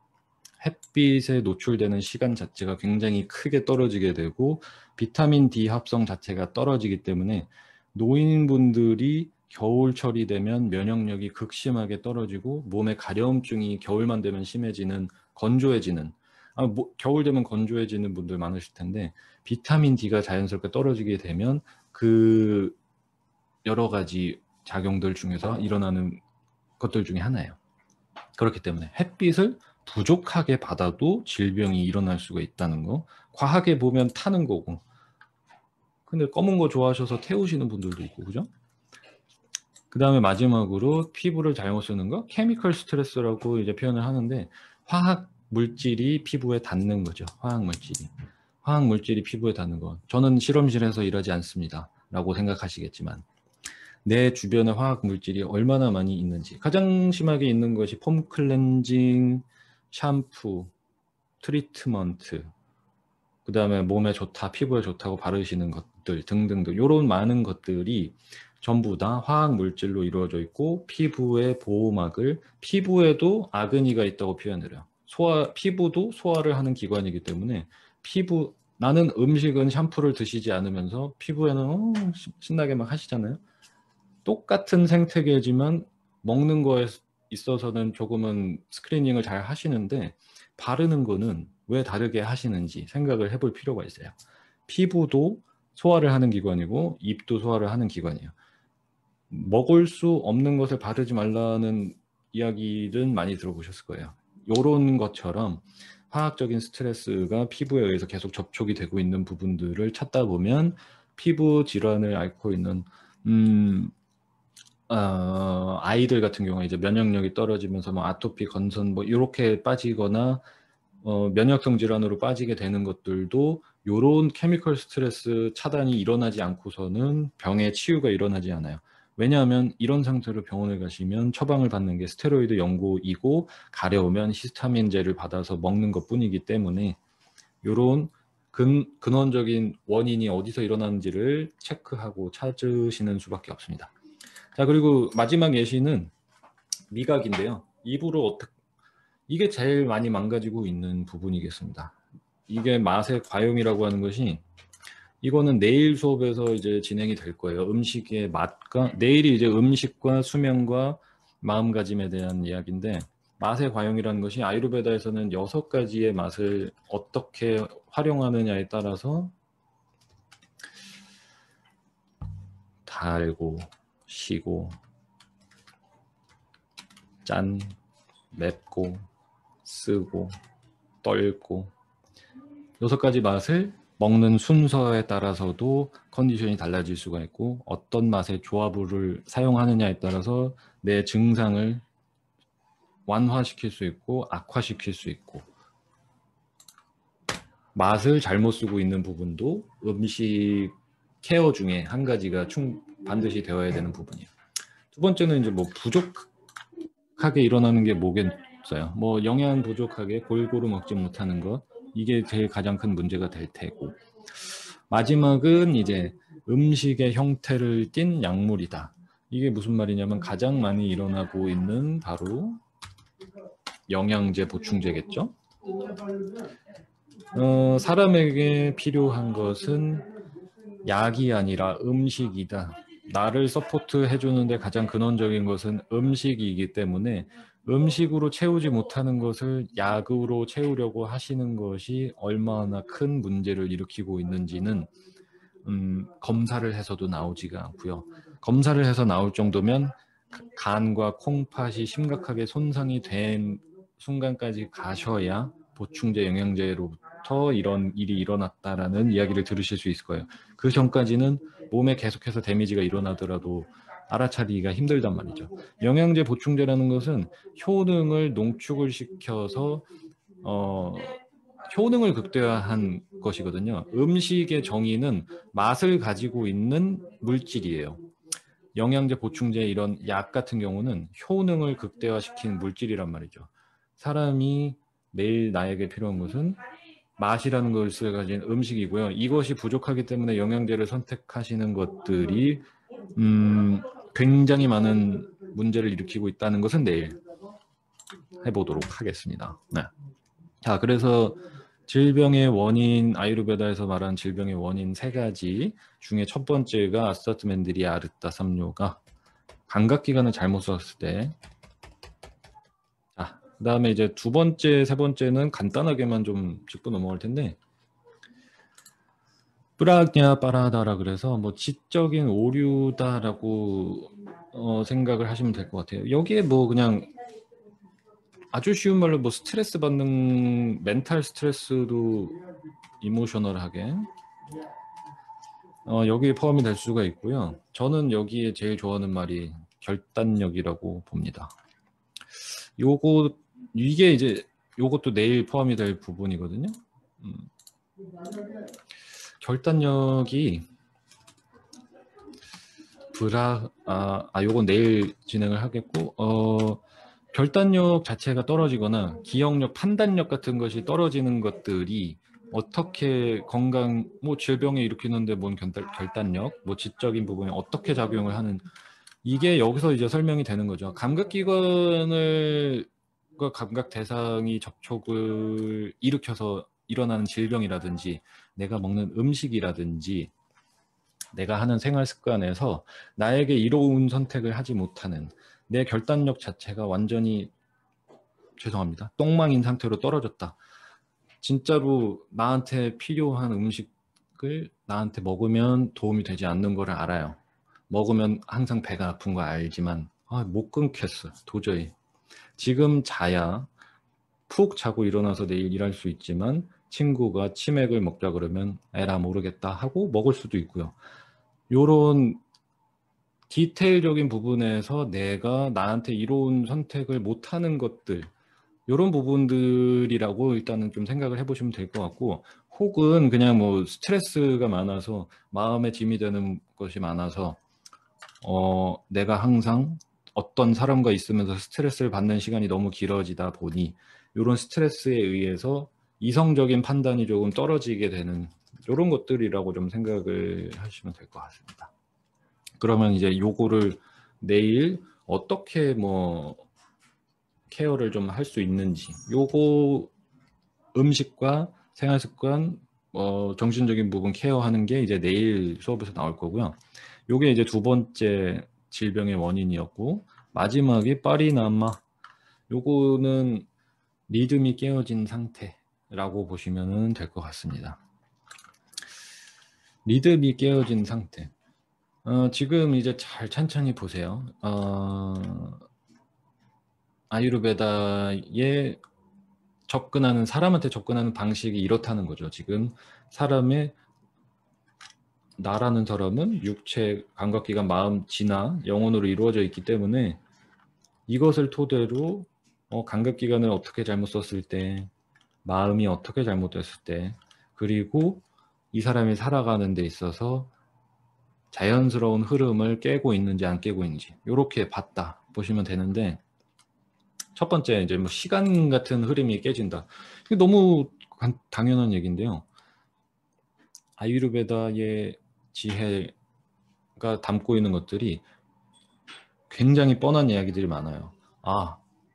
햇빛에 노출되는 시간 자체가 굉장히 크게 떨어지게 되고, 비타민 D 합성 자체가 떨어지기 때문에 노인분들이 겨울철이 되면 면역력이 극심하게 떨어지고 몸에 가려움증이 겨울만 되면 심해지는, 건조해지는, 겨울 되면 건조해지는 분들 많으실 텐데 비타민 D가 자연스럽게 떨어지게 되면 그 여러 가지 작용들 중에서 일어나는 것들 중에 하나예요. 그렇기 때문에 햇빛을 부족하게 받아도 질병이 일어날 수가 있다는 거. 과하게 보면 타는 거고. 근데 검은 거 좋아하셔서 태우시는 분들도 있고, 그죠? 그 다음에 마지막으로 피부를 잘못 쓰는 거, 케미컬 스트레스라고 이제 표현을 하는데, 화학 물질이 피부에 닿는 거죠. 화학 물질이 피부에 닿는 거. 저는 실험실에서 일하지 않습니다 라고 생각하시겠지만, 내 주변에 화학 물질이 얼마나 많이 있는지, 가장 심하게 있는 것이 폼 클렌징, 샴푸, 트리트먼트, 그 다음에 몸에 좋다, 피부에 좋다고 바르시는 것들 등등등, 이런 많은 것들이 전부 다 화학 물질로 이루어져 있고, 피부의 보호막을, 피부에도 아그니가 있다고 표현을 해요. 피부도 소화를 하는 기관이기 때문에 나는 음식은 샴푸를 드시지 않으면서 피부에는 신나게 막 하시잖아요. 똑같은 생태계지만 먹는 거에 있어서는 조금은 스크리닝을 잘 하시는데 바르는 거는 왜 다르게 하시는지 생각을 해볼 필요가 있어요. 피부도 소화를 하는 기관이고 입도 소화를 하는 기관이에요. 먹을 수 없는 것을 바르지 말라는 이야기는 많이 들어보셨을 거예요. 이런 것처럼 화학적인 스트레스가 피부에 의해서 계속 접촉이 되고 있는 부분들을 찾다 보면 피부 질환을 앓고 있는 아이들 같은 경우에 이제 면역력이 떨어지면서 뭐 아토피, 건선 뭐 이렇게 빠지거나 면역성 질환으로 빠지게 되는 것들도 요런 케미컬 스트레스 차단이 일어나지 않고서는 병의 치유가 일어나지 않아요. 왜냐하면 이런 상태로 병원을 가시면 처방을 받는 게 스테로이드 연고이고 가려우면 히스타민제를 받아서 먹는 것뿐이기 때문에 요런 근원적인 원인이 어디서 일어나는지를 체크하고 찾으시는 수밖에 없습니다. 자, 그리고 마지막 예시는 미각인데요. 입으로 이게 제일 많이 망가지고 있는 부분이겠습니다. 이게 맛의 과용이라고 하는 것이, 이거는 내일 수업에서 이제 진행이 될 거예요. 음식의 맛과, 내일이 이제 음식과 수면과 마음가짐에 대한 이야기인데, 맛의 과용이라는 것이 아유르베다에서는 6가지의 맛을 어떻게 활용하느냐에 따라서 달고, 시고, 짠, 맵고, 쓰고, 떫고, 6가지 맛을 먹는 순서에 따라서도 컨디션이 달라질 수가 있고, 어떤 맛의 조합을 사용하느냐에 따라서 내 증상을 완화시킬 수 있고 악화시킬 수 있고, 맛을 잘못 쓰고 있는 부분도 음식 케어 중에 한 가지가 반드시 되어야 되는 부분이에요. 두 번째는 이제 뭐 부족하게 일어나는 게 뭐겠어요. 뭐 영양 부족하게 골고루 먹지 못하는 것, 이게 제일 가장 큰 문제가 될 테고, 마지막은 이제 음식의 형태를 띤 약물이다. 이게 무슨 말이냐면 가장 많이 일어나고 있는 바로 영양제 보충제겠죠. 사람에게 필요한 것은 약이 아니라 음식이다. 나를 서포트 해주는데 가장 근원적인 것은 음식이기 때문에 음식으로 채우지 못하는 것을 약으로 채우려고 하시는 것이 얼마나 큰 문제를 일으키고 있는지는 검사를 해서도 나오지가 않고요. 검사를 해서 나올 정도면 간과 콩팥이 심각하게 손상이 된 순간까지 가셔야 보충제, 영양제로부터 이런 일이 일어났다라는 이야기를 들으실 수 있을 거예요. 그 전까지는 몸에 계속해서 데미지가 일어나더라도 알아차리기가 힘들단 말이죠. 영양제, 보충제라는 것은 효능을 농축을 시켜서 효능을 극대화한 것이거든요. 음식의 정의는 맛을 가지고 있는 물질이에요. 영양제, 보충제 이런 약 같은 경우는 효능을 극대화시킨 물질이란 말이죠. 사람이 매일 나에게 필요한 것은 맛이라는 것을 가진 음식이고요. 이것이 부족하기 때문에 영양제를 선택하시는 것들이 굉장히 많은 문제를 일으키고 있다는 것은 내일 해보도록 하겠습니다. 네. 자, 그래서 질병의 원인, 아유르베다에서 말하는 질병의 원인 3가지 중에 첫 번째가 아스타트멘디리아 아르타 삼뇨가 감각기관을 잘못 썼을 때. 자, 그 다음에 이제 두 번째, 세 번째는 간단하게만 좀 짚고 넘어갈 텐데, 프라그냐 빠라다라 그래서 뭐 지적인 오류다라고 생각을 하시면 될 것 같아요. 여기에 뭐 그냥 아주 쉬운 말로 뭐 스트레스 받는 멘탈 스트레스도 이모셔널하게 여기에 포함이 될 수가 있고요. 저는 여기에 제일 좋아하는 말이 결단력이라고 봅니다. 이게 이제 요것도 내일 포함이 될 부분이거든요. 결단력이 요건 내일 진행을 하겠고, 결단력 자체가 떨어지거나 기억력, 판단력 같은 것이 떨어지는 것들이 어떻게 건강, 뭐 질병을 일으키는데 뭔 결단력, 뭐 지적인 부분에 어떻게 작용을 하는, 이게 여기서 이제 설명이 되는 거죠. 감각기관을 감각 대상이 접촉을 일으켜서 일어나는 질병이라든지 내가 먹는 음식이라든지 내가 하는 생활 습관에서 나에게 이로운 선택을 하지 못하는 내 결단력 자체가 완전히 죄송합니다. 똥망인 상태로 떨어졌다. 진짜로 나한테 필요한 음식을 나한테 먹으면 도움이 되지 않는 거를 알아요. 먹으면 항상 배가 아픈 거 알지만 못 끊겠어. 도저히. 지금 자야 푹 자고 일어나서 내일 일할 수 있지만 친구가 치맥을 먹자 그러면 에라 모르겠다 하고 먹을 수도 있고요. 요런 디테일적인 부분에서 내가 나한테 이로운 선택을 못하는 것들, 요런 부분들이라고 일단은 좀 생각을 해보시면 될 것 같고, 혹은 그냥 뭐 스트레스가 많아서 마음에 짐이 되는 것이 많아서 내가 항상 어떤 사람과 있으면서 스트레스를 받는 시간이 너무 길어지다 보니 이런 스트레스에 의해서 이성적인 판단이 조금 떨어지게 되는 이런 것들이라고 좀 생각을 하시면 될 것 같습니다. 그러면 이제 요거를 내일 어떻게 뭐 케어를 좀 할 수 있는지, 요거 음식과 생활습관, 정신적인 부분 케어하는 게 이제 내일 수업에서 나올 거고요. 요게 이제 두 번째 질병의 원인이었고, 마지막이 파리나마, 요거는 리듬이 깨어진 상태라고 보시면 될 것 같습니다. 리듬이 깨어진 상태. 지금 이제 잘 천천히 보세요. 아유르베다에 접근하는, 사람한테 접근하는 방식이 이렇다는 거죠. 지금 사람의, 나라는 사람은 육체, 감각기관, 마음, 진화, 영혼으로 이루어져 있기 때문에 이것을 토대로 감각기관을 어떻게 잘못 썼을 때, 마음이 어떻게 잘못됐을 때, 그리고 이 사람이 살아가는 데 있어서 자연스러운 흐름을 깨고 있는지 안 깨고 있는지 이렇게 봤다 보시면 되는데, 첫 번째 이제 뭐 시간 같은 흐름이 깨진다. 이게 너무 당연한 얘기인데요. 아유르베다의 지혜가 담고 있는 것들이 굉장히 뻔한 이야기들이 많아요.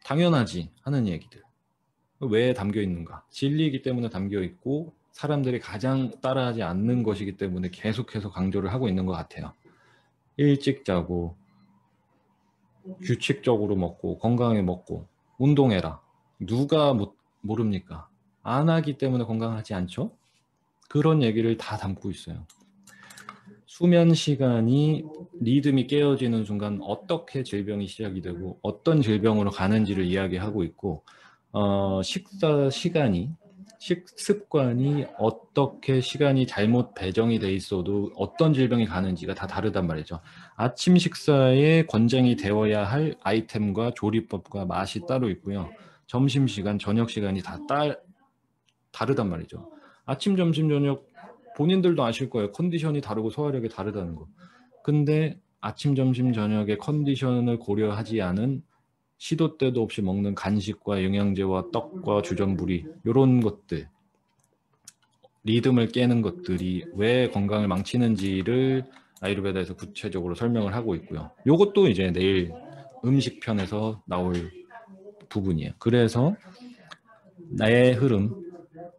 당연하지 하는 얘기들. 왜 담겨 있는가? 진리이기 때문에 담겨 있고 사람들이 가장 따라하지 않는 것이기 때문에 계속해서 강조를 하고 있는 것 같아요. 일찍 자고 규칙적으로 먹고 건강하게 먹고 운동해라. 누가 모릅니까? 안 하기 때문에 건강하지 않죠? 그런 얘기를 다 담고 있어요. 수면 시간이 리듬이 깨어지는 순간 어떻게 질병이 시작이 되고 어떤 질병으로 가는지를 이야기하고 있고, 식사 시간이, 식습관이 어떻게 시간이 잘못 배정이 돼 있어도 어떤 질병이 가는지가 다 다르단 말이죠. 아침 식사에 권장이 되어야 할 아이템과 조리법과 맛이 따로 있고요. 점심시간, 저녁시간이 다 다르단 말이죠. 아침, 점심, 저녁 본인들도 아실 거예요. 컨디션이 다르고 소화력이 다르다는 거. 근데 아침, 점심, 저녁의 컨디션을 고려하지 않은 시도 때도 없이 먹는 간식과 영양제와 떡과 주전부리, 이런 것들, 리듬을 깨는 것들이 왜 건강을 망치는지를 아유르베다에서 구체적으로 설명을 하고 있고요. 이것도 이제 내일 음식 편에서 나올 부분이에요. 그래서 나의 흐름,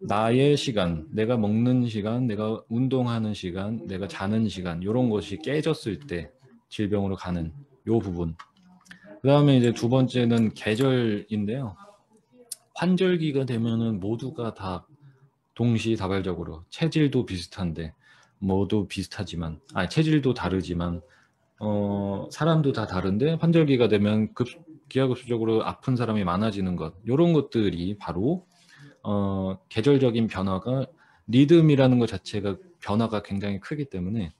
나의 시간, 내가 먹는 시간, 내가 운동하는 시간, 내가 자는 시간, 이런 것이 깨졌을 때 질병으로 가는 요 부분. 그 다음에 이제 두 번째는 계절인데요. 환절기가 되면은 모두가 다 동시다발적으로 체질도 비슷한데 모두 비슷하지만 체질도 다르지만 사람도 다 다른데 환절기가 되면 기하급수적으로 아픈 사람이 많아지는 것, 이런 것들이 바로 계절적인 변화가 리듬이라는 것 자체가 변화가 굉장히 크기 때문에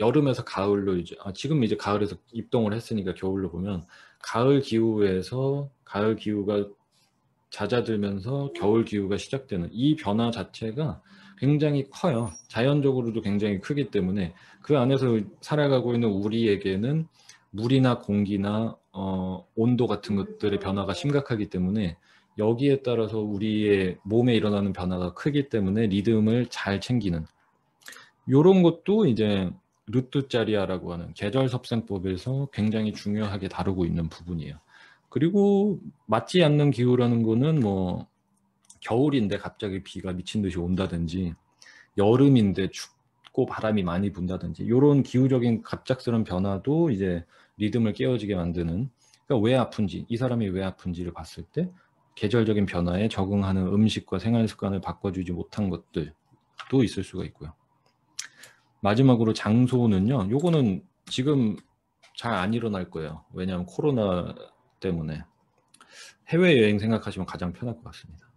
여름에서 가을로 지금 이제 가을에서 입동을 했으니까 겨울로 보면 가을 기후에서 가을 기후가 잦아들면서 겨울 기후가 시작되는 이 변화 자체가 굉장히 커요. 자연적으로도 굉장히 크기 때문에 그 안에서 살아가고 있는 우리에게는 물이나 공기나 온도 같은 것들의 변화가 심각하기 때문에 여기에 따라서 우리의 몸에 일어나는 변화가 크기 때문에 리듬을 잘 챙기는 이런 것도 이제 르뚜짜리아라고 하는 계절섭생법에서 굉장히 중요하게 다루고 있는 부분이에요. 그리고 맞지 않는 기후라는 거는 뭐 겨울인데 갑자기 비가 미친 듯이 온다든지 여름인데 춥고 바람이 많이 분다든지 이런 기후적인 갑작스러운 변화도 이제 리듬을 깨어지게 만드는, 그러니까 왜 아픈지, 이 사람이 왜 아픈지를 봤을 때 계절적인 변화에 적응하는 음식과 생활 습관을 바꿔주지 못한 것들도 있을 수가 있고요. 마지막으로 장소는요, 요거는 지금 잘 안 일어날 거예요. 왜냐하면 코로나 때문에. 해외여행 생각하시면 가장 편할 것 같습니다.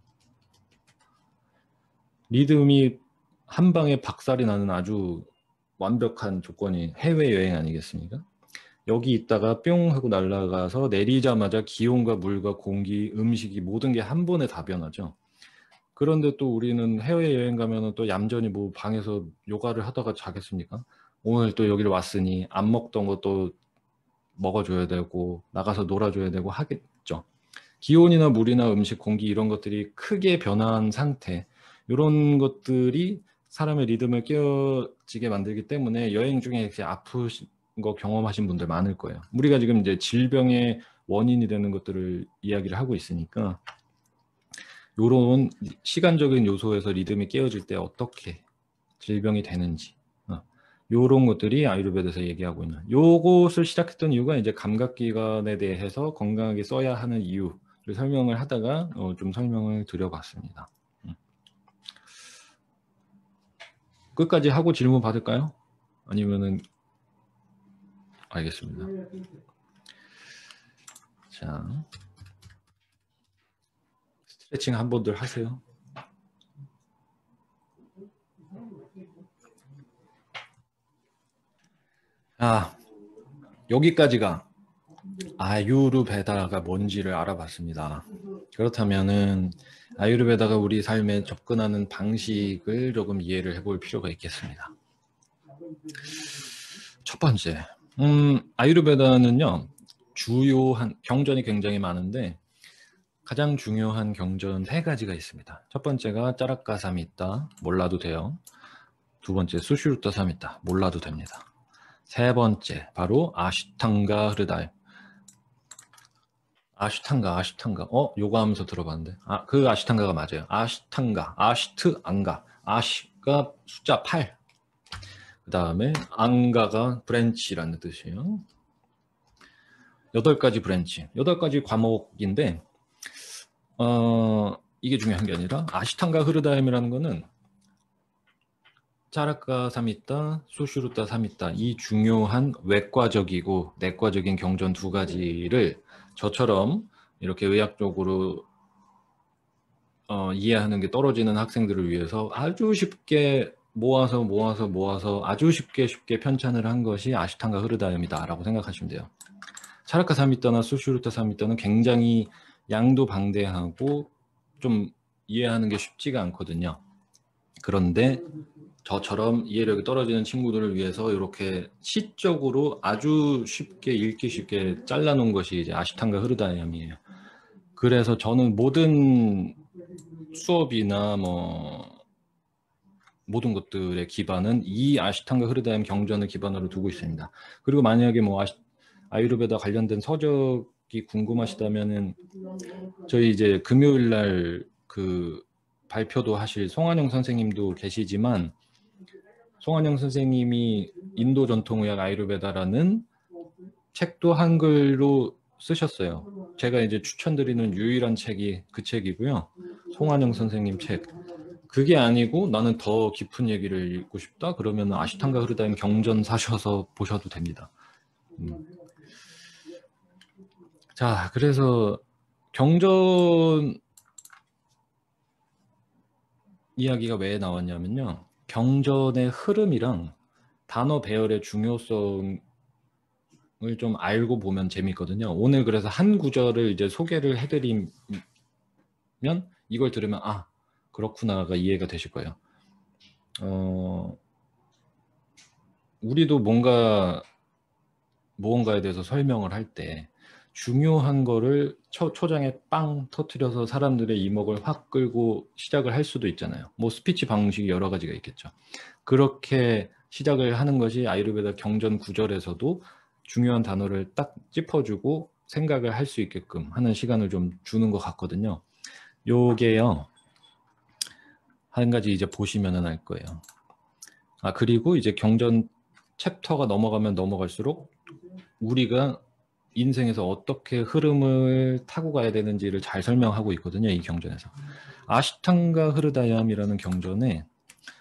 리듬이 한 방에 박살이 나는 아주 완벽한 조건이 해외여행 아니겠습니까? 여기 있다가 뿅 하고 날아가서 내리자마자 기온과 물과 공기, 음식이 모든 게 한 번에 다 변하죠. 그런데 또 우리는 해외여행 가면은 또 얌전히 뭐 방에서 요가를 하다가 자겠습니까? 오늘 또 여기를 왔으니 안 먹던 것도 먹어줘야 되고 나가서 놀아줘야 되고 하겠죠. 기온이나 물이나 음식, 공기 이런 것들이 크게 변한 상태, 이런 것들이 사람의 리듬을 깨어지게 만들기 때문에 여행 중에 이렇게 아프신 거 경험하신 분들 많을 거예요. 우리가 지금 이제 질병의 원인이 되는 것들을 이야기를 하고 있으니까 이런 시간적인 요소에서 리듬이 깨어질 때 어떻게 질병이 되는지 이런 것들이 아유르베다에서 얘기하고 있는, 요것을 시작했던 이유가 이제 감각기관에 대해서 건강하게 써야 하는 이유를 설명을 하다가 좀 설명을 드려봤습니다. 끝까지 하고 질문 받을까요? 아니면은 알겠습니다. 자, 스트레칭 한 번들 하세요. 여기까지가 아유르베다가 뭔지를 알아봤습니다. 그렇다면은 아유르베다가 우리 삶에 접근하는 방식을 조금 이해를 해볼 필요가 있겠습니다. 첫 번째, 아유르베다는요, 주요한 경전이 굉장히 많은데 가장 중요한 경전 3가지가 있습니다. 첫 번째가 짜라카 사미타, 몰라도 돼요. 두 번째 수슈루타 사미타, 몰라도 됩니다. 세 번째 바로 아시탕가 흐르다이. 아시탕가 요거 하면서 들어봤는데 그 아시탕가가 맞아요. 아시탕가, 아시트 앙가, 아시가 숫자 8, 그 다음에 앙가가 브랜치라는 뜻이에요. 8가지 브랜치, 8가지 과목인데 이게 중요한 게 아니라 아시탕가 흐르다임이라는 거는 짜라카 사미타, 수슈루타 사미타, 이 중요한 외과적이고 내과적인 경전 2가지를 저처럼 이렇게 의학적으로 이해하는 게 떨어지는 학생들을 위해서 아주 쉽게 모아서 아주 쉽게 편찬을 한 것이 아시탕가 흐르다임이다 라고 생각하시면 돼요. 차라카 사미타나 수슈루타 사미타는 굉장히 양도 방대하고 좀 이해하는 게 쉽지가 않거든요. 그런데 저처럼 이해력이 떨어지는 친구들을 위해서 이렇게 시적으로 아주 쉽게 읽기 쉽게 잘라놓은 것이 이제 아시탕가 흐르다임이에요. 그래서 저는 모든 수업이나 모든 것들의 기반은 이 아시탕가 흐르다임 경전을 기반으로 두고 있습니다. 그리고 만약에 아유르베다 관련된 서적이 궁금하시다면은 저희 이제 금요일 날 그 발표도 하실 송한영 선생님도 계시지만 송한영 선생님이 인도 전통의학 아유르베다라는 책도 한글로 쓰셨어요. 제가 이제 추천드리는 유일한 책이 그 책이고요. 송한영 선생님 책. 그게 아니고 나는 더 깊은 얘기를 읽고 싶다? 그러면 아시탄가 흐르다임 경전 사셔서 보셔도 됩니다. 자, 그래서 경전 이야기가 왜 나왔냐면요. 경전의 흐름이랑 단어 배열의 중요성을 좀 알고 보면 재밌거든요. 오늘 그래서 한 구절을 이제 소개를 해드리면 이걸 들으면 아, 그렇구나가 이해가 되실 거예요. 우리도 무언가에 대해서 설명을 할 때 중요한 거를 초장에 빵 터트려서 사람들의 이목을 확 끌고 시작을 할 수도 있잖아요. 뭐 스피치 방식이 여러 가지가 있겠죠. 그렇게 시작을 하는 것이 아유르베다 경전 구절에서도 중요한 단어를 딱 짚어주고 생각을 할 수 있게끔 하는 시간을 좀 주는 것 같거든요. 요게요. 한 가지 이제 보시면은 알 거예요. 아, 그리고 이제 경전 챕터가 넘어가면 넘어갈수록 우리가 인생에서 어떻게 흐름을 타고 가야 되는지를 잘 설명하고 있거든요. 이 경전에서. 아시탄가 흐르다얌이라는 경전에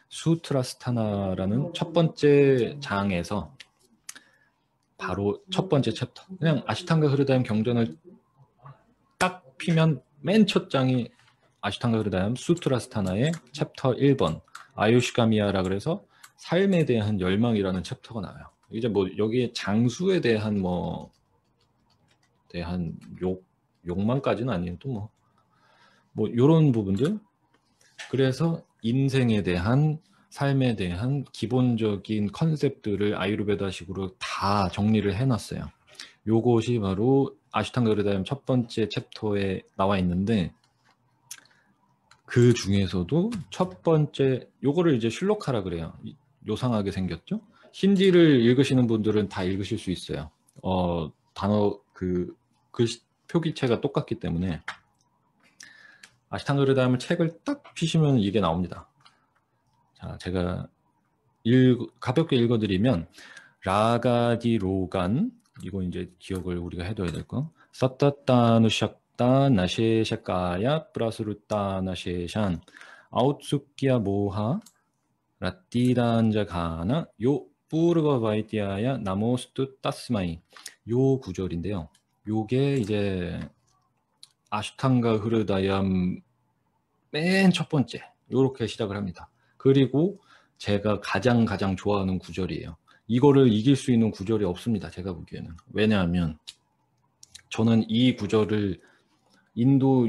수트라스타나라는 첫 번째 장에서 바로 첫 번째 챕터. 그냥 아시탄가 흐르다얌 경전을 딱 피면 맨 첫 장이 아시탄가 흐르다얌 수트라스타나의 챕터 1번 아유시가미야라 그래서 삶에 대한 열망이라는 챕터가 나와요. 이제 뭐 여기에 장수에 대한 욕망까지는 아니어도 뭐 이런 부분들. 그래서 인생에 대한 삶에 대한 기본적인 컨셉들을 아유르베다식으로 다 정리를 해놨어요. 요것이 바로 아시탄가 흐르다얌 첫 번째 챕터에 나와 있는데 그 중에서도 첫 번째 요거를 이제 슐로카라 그래요. 요상하게 생겼죠? 힌디를 읽으시는 분들은 다 읽으실 수 있어요. 단어 글씨 표기체가 똑같기 때문에 아시탄가 흐르다얌 책을 딱 피시면 이게 나옵니다. 자, 제가 가볍게 읽어드리면 라가디로간 이거 이제 기억을 우리가 해둬야 될 거. 사타타누샥다 나셰샤카야 프라스루타 나셰샨 아웃수키야 모하 라티란자 가나 요 뿌르바바이티아야 나모스투 따스마이 요 구절인데요. 요게 이제 아시탄가 흐르다얌 맨 첫 번째 요렇게 시작을 합니다. 그리고 제가 가장 좋아하는 구절이에요. 이거를 이길 수 있는 구절이 없습니다. 제가 보기에는. 왜냐하면 저는 이 구절을 인도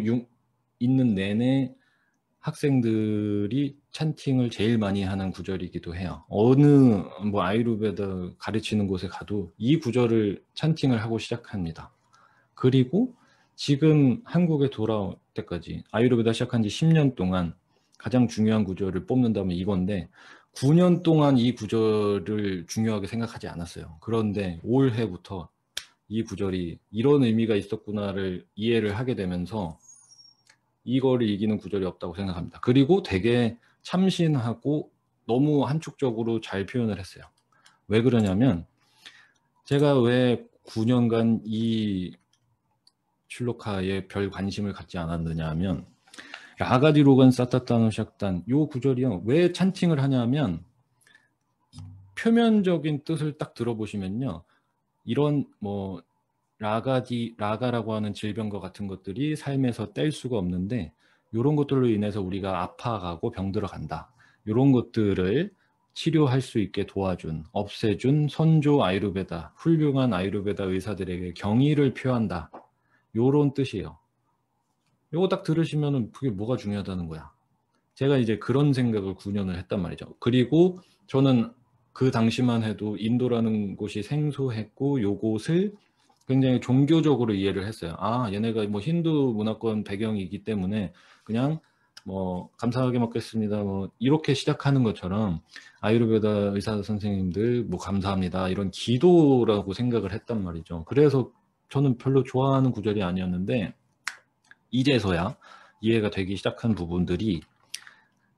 있는 내내 학생들이 찬팅을 제일 많이 하는 구절이기도 해요. 어느 뭐 아유르베다 가르치는 곳에 가도 이 구절을 찬팅을 하고 시작합니다. 그리고 지금 한국에 돌아올 때까지 아유르베다 시작한 지 10년 동안 가장 중요한 구절을 뽑는다면 이건데 9년 동안 이 구절을 중요하게 생각하지 않았어요. 그런데 올해부터 이 구절이 이런 의미가 있었구나를 이해를 하게 되면서 이거를 이기는 구절이 없다고 생각합니다. 그리고 되게 참신하고 너무 함축적으로 잘 표현을 했어요. 왜 그러냐면 제가 왜 9년간 이 슐로카에 별 관심을 갖지 않았느냐 하면 라가디로간 사타타누샥단 요 구절이요. 왜 찬팅을 하냐면 표면적인 뜻을 딱 들어보시면요. 이런 뭐 라가라고 하는 질병과 같은 것들이 삶에서 뗄 수가 없는데 이런 것들로 인해서 우리가 아파가고 병들어간다. 이런 것들을 치료할 수 있게 도와준, 없애준 선조 아유르베다, 훌륭한 아유르베다 의사들에게 경의를 표한다. 이런 뜻이에요. 이거 딱 들으시면 그게 뭐가 중요하다는 거야. 제가 이제 그런 생각을 9년을 했단 말이죠. 그리고 저는 그 당시만 해도 인도라는 곳이 생소했고 요곳을 굉장히 종교적으로 이해를 했어요. 아, 얘네가 뭐 힌두 문화권 배경이기 때문에 그냥 뭐 감사하게 먹겠습니다. 뭐 이렇게 시작하는 것처럼 아유르베다 의사 선생님들 뭐 감사합니다. 이런 기도라고 생각을 했단 말이죠. 그래서 저는 별로 좋아하는 구절이 아니었는데 이제서야 이해가 되기 시작한 부분들이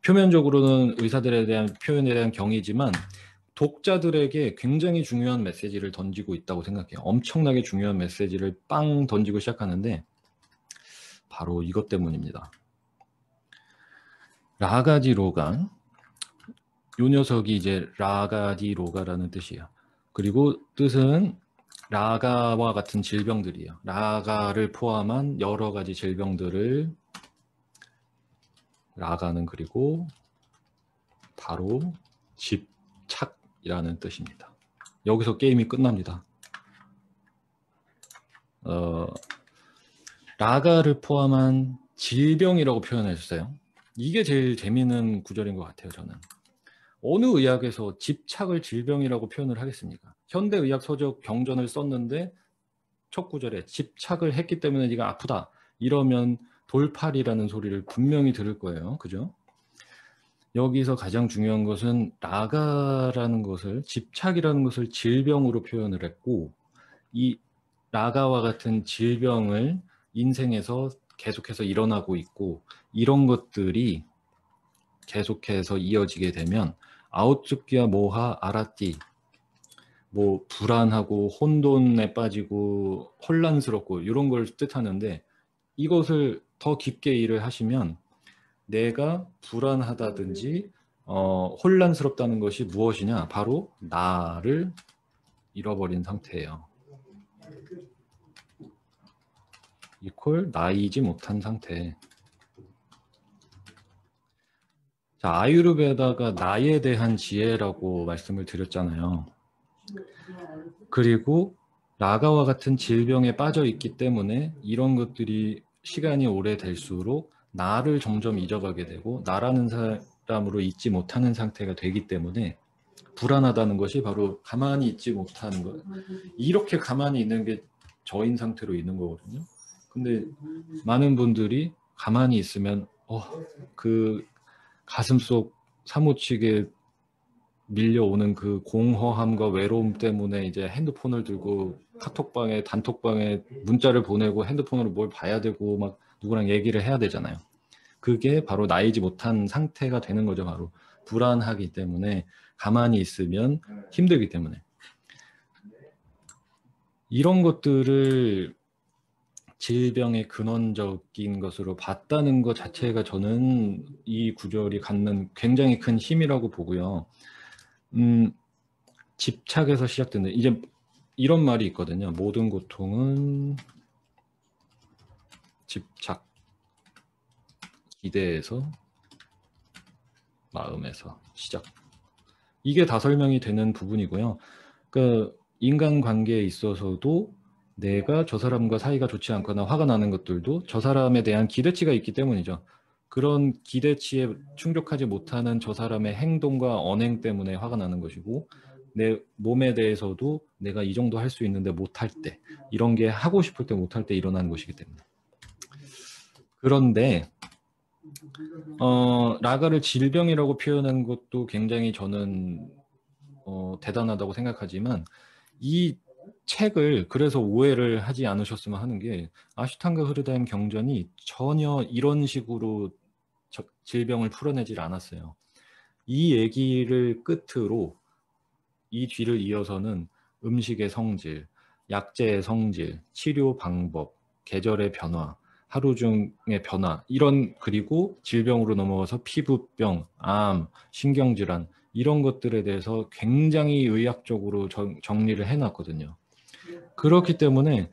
표면적으로는 의사들에 대한 표현에 대한 경의지만 독자들에게 굉장히 중요한 메시지를 던지고 있다고 생각해요. 엄청나게 중요한 메시지를 빵 던지고 시작하는데 바로 이것 때문입니다. 라가디로가, 요 녀석이 이제 라가디로가라는 뜻이에요. 그리고 뜻은 라가와 같은 질병들이에요. 라가를 포함한 여러 가지 질병들을, 라가는 그리고 바로 집착이라는 뜻입니다. 여기서 게임이 끝납니다. 라가를 포함한 질병이라고 표현했어요. 이게 제일 재미있는 구절인 것 같아요, 저는. 어느 의학에서 집착을 질병이라고 표현을 하겠습니까? 현대의학 서적 경전을 썼는데 첫 구절에 집착을 했기 때문에 네가 아프다 이러면 돌팔이라는 소리를 분명히 들을 거예요. 그죠? 여기서 가장 중요한 것은 라가라는 것을, 집착이라는 것을 질병으로 표현을 했고, 이 라가와 같은 질병을 인생에서 계속해서 일어나고 있고, 이런 것들이 계속해서 이어지게 되면 아우츠키와 모하 아라띠, 뭐 불안하고 혼돈에 빠지고 혼란스럽고 이런 걸 뜻하는데, 이것을 더 깊게 일을 하시면 내가 불안하다든지 혼란스럽다는 것이 무엇이냐? 바로 나를 잃어버린 상태예요. 이퀄 나이지 못한 상태. 자, 아유르베다가 나에 대한 지혜라고 말씀을 드렸잖아요. 그리고 라가와 같은 질병에 빠져 있기 때문에 이런 것들이 시간이 오래될수록 나를 점점 잊어가게 되고 나라는 사람으로 있지 못하는 상태가 되기 때문에 불안하다는 것이 바로 가만히 있지 못하는 것. 이렇게 가만히 있는 게 저인 상태로 있는 거거든요. 근데 많은 분들이 가만히 있으면 그 가슴속 사무치게 밀려오는 그 공허함과 외로움 때문에 이제 핸드폰을 들고 카톡방에, 단톡방에 문자를 보내고 핸드폰으로 뭘 봐야 되고 막 누구랑 얘기를 해야 되잖아요. 그게 바로 나이지 못한 상태가 되는 거죠. 바로 불안하기 때문에, 가만히 있으면 힘들기 때문에. 이런 것들을 질병의 근원적인 것으로 봤다는 것 자체가 저는 이 구절이 갖는 굉장히 큰 힘이라고 보고요. 집착에서 시작되는, 이제 이런 말이 있거든요. 모든 고통은 집착, 기대에서, 마음에서 시작. 이게 다 설명이 되는 부분이고요. 그러니까 인간관계에 있어서도 내가 저 사람과 사이가 좋지 않거나 화가 나는 것들도 저 사람에 대한 기대치가 있기 때문이죠. 그런 기대치에 충족하지 못하는 저 사람의 행동과 언행 때문에 화가 나는 것이고, 내 몸에 대해서도 내가 이 정도 할 수 있는데 못할 때, 이런 게 하고 싶을 때 못할 때 일어나는 것이기 때문에. 그런데 라가를 질병이라고 표현한 것도 굉장히 저는 대단하다고 생각하지만, 이 책을 그래서 오해를 하지 않으셨으면 하는 게, 아슈탕가 흐르다임 경전이 전혀 이런 식으로 질병을 풀어내질 않았어요. 이 얘기를 끝으로 이 뒤를 이어서는 음식의 성질, 약재의 성질, 치료 방법, 계절의 변화, 하루 중의 변화, 이런, 그리고 질병으로 넘어가서 피부병, 암, 신경질환, 이런 것들에 대해서 굉장히 의학적으로 정리를 해놨거든요. 그렇기 때문에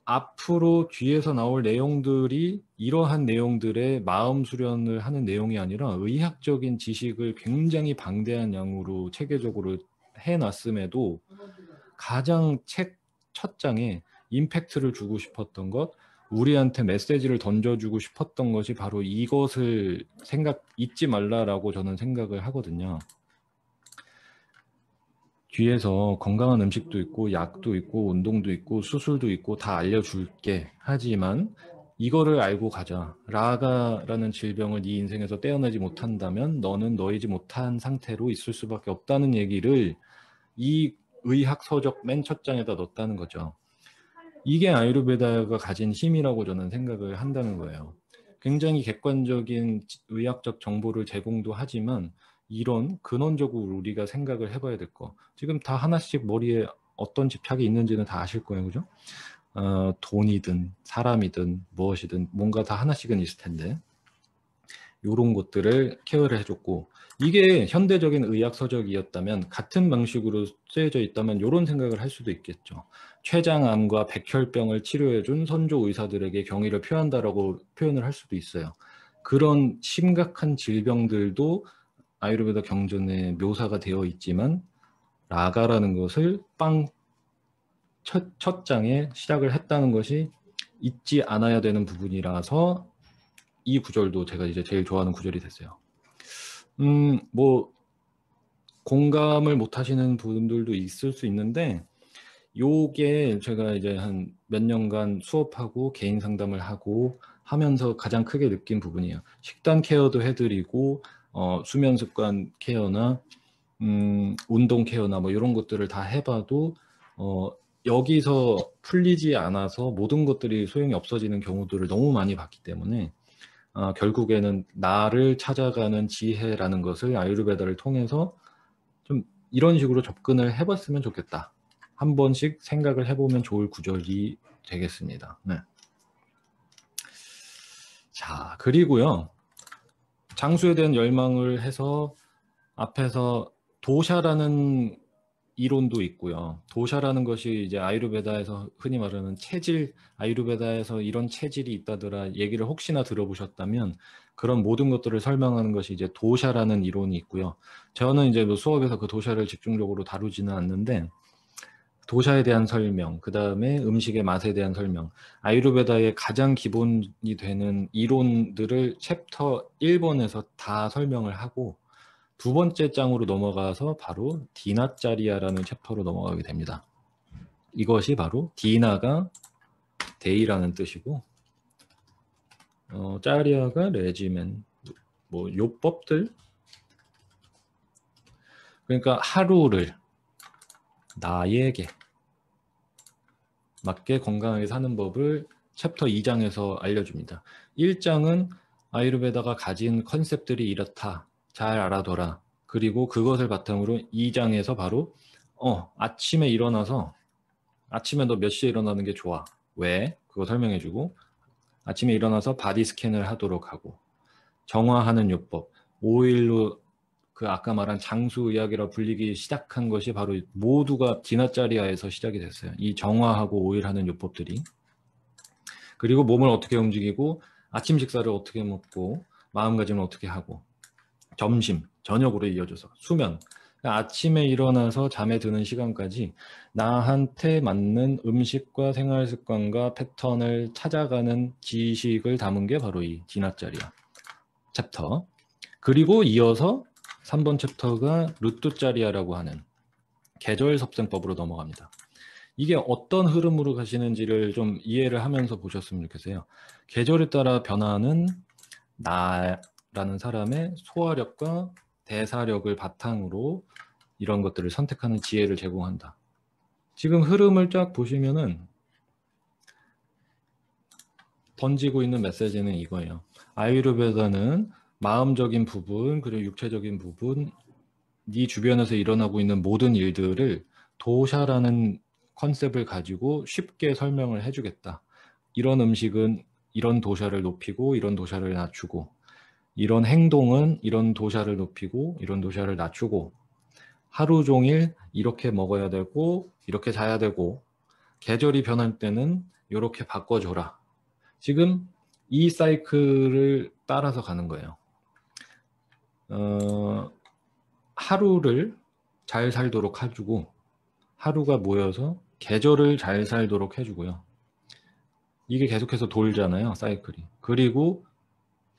앞으로 뒤에서 나올 내용들이 이러한 내용들의 마음 수련을 하는 내용이 아니라 의학적인 지식을 굉장히 방대한 양으로 체계적으로 해놨음에도 가장 책 첫 장에 임팩트를 주고 싶었던 것, 우리한테 메시지를 던져주고 싶었던 것이 바로 이것을 잊지 말라라고 저는 생각을 하거든요. 뒤에서 건강한 음식도 있고 약도 있고 운동도 있고 수술도 있고 다 알려줄게. 하지만 이거를 알고 가자. 라가라는 질병을 네 인생에서 떼어내지 못한다면 너는 너이지 못한 상태로 있을 수밖에 없다는 얘기를 이 의학 서적 맨 첫 장에다 넣었다는 거죠. 이게 아유르베다가 가진 힘이라고 저는 생각을 한다는 거예요. 굉장히 객관적인 의학적 정보를 제공도 하지만 이런 근원적으로 우리가 생각을 해봐야 될 거. 지금 다 하나씩 머리에 어떤 집착이 있는지는 다 아실 거예요, 그죠? 돈이든 사람이든 무엇이든 뭔가 다 하나씩은 있을 텐데 이런 것들을 케어를 해줬고, 이게 현대적인 의학 서적이었다면, 같은 방식으로 쓰여져 있다면 이런 생각을 할 수도 있겠죠. 췌장암과 백혈병을 치료해준 선조 의사들에게 경의를 표한다라고 표현을 할 수도 있어요. 그런 심각한 질병들도 아유르베다 경전에 묘사가 되어 있지만 라가라는 것을 첫 장에 시작을 했다는 것이 잊지 않아야 되는 부분이라서 이 구절도 제가 이제 제일 좋아하는 구절이 됐어요. 뭐 공감을 못 하시는 분들도 있을 수 있는데, 요게 제가 이제 한 몇 년간 수업하고 개인 상담을 하고 하면서 가장 크게 느낀 부분이에요. 식단 케어도 해드리고 수면 습관 케어나 운동 케어나 뭐 이런 것들을 다 해봐도 여기서 풀리지 않아서 모든 것들이 소용이 없어지는 경우들을 너무 많이 봤기 때문에 결국에는 나를 찾아가는 지혜라는 것을 아유르베다를 통해서 좀 이런 식으로 접근을 해봤으면 좋겠다. 한 번씩 생각을 해보면 좋을 구절이 되겠습니다. 네. 자, 그리고요. 장수에 대한 열망을 해서 앞에서 도샤라는 이론도 있고요. 도샤라는 것이 이제 아유르베다에서 흔히 말하는 체질, 아유르베다에서 이런 체질이 있다더라 얘기를 혹시나 들어보셨다면 그런 모든 것들을 설명하는 것이 이제 도샤라는 이론이 있고요. 저는 이제 뭐 수업에서 그 도샤를 집중적으로 다루지는 않는데, 도샤에 대한 설명, 그 다음에 음식의 맛에 대한 설명, 아유르베다의 가장 기본이 되는 이론들을 챕터 1번에서 다 설명을 하고 두 번째 장으로 넘어가서 바로 디나짜리아라는 챕터로 넘어가게 됩니다. 이것이 바로 디나가 데이라는 뜻이고 짜리아가 레지멘, 뭐 요법들, 그러니까 하루를 나에게 맞게 건강하게 사는 법을 챕터 2장에서 알려줍니다. 1장은 아유르베다가 가진 컨셉들이 이렇다, 잘 알아둬라. 그리고 그것을 바탕으로 2장에서 바로 아침에 일어나서, 아침에 너 몇 시에 일어나는 게 좋아, 왜? 그거 설명해주고, 아침에 일어나서 바디 스캔을 하도록 하고, 정화하는 요법, 5일로 그 아까 말한 장수의학이라 불리기 시작한 것이 바로 모두가 디나짜리아에서 시작이 됐어요. 이 정화하고 오일하는 요법들이. 그리고 몸을 어떻게 움직이고, 아침 식사를 어떻게 먹고, 마음가짐을 어떻게 하고, 점심, 저녁으로 이어져서 수면, 그러니까 아침에 일어나서 잠에 드는 시간까지 나한테 맞는 음식과 생활 습관과 패턴을 찾아가는 지식을 담은 게 바로 이 디나짜리아 챕터. 그리고 이어서 3번 챕터가 루뚜짜리아라고 하는 계절 섭생법으로 넘어갑니다. 이게 어떤 흐름으로 가시는지를 좀 이해를 하면서 보셨으면 좋겠어요. 계절에 따라 변화하는 나라는 사람의 소화력과 대사력을 바탕으로 이런 것들을 선택하는 지혜를 제공한다. 지금 흐름을 쫙 보시면은 던지고 있는 메시지는 이거예요. 아유르베다는 마음적인 부분, 그리고 육체적인 부분, 네 주변에서 일어나고 있는 모든 일들을 도샤라는 컨셉을 가지고 쉽게 설명을 해주겠다. 이런 음식은 이런 도샤를 높이고 이런 도샤를 낮추고, 이런 행동은 이런 도샤를 높이고 이런 도샤를 낮추고, 하루 종일 이렇게 먹어야 되고 이렇게 자야 되고, 계절이 변할 때는 이렇게 바꿔줘라. 지금 이 사이클을 따라서 가는 거예요. 하루를 잘 살도록 해주고, 하루가 모여서 계절을 잘 살도록 해주고요. 이게 계속해서 돌잖아요, 사이클이. 그리고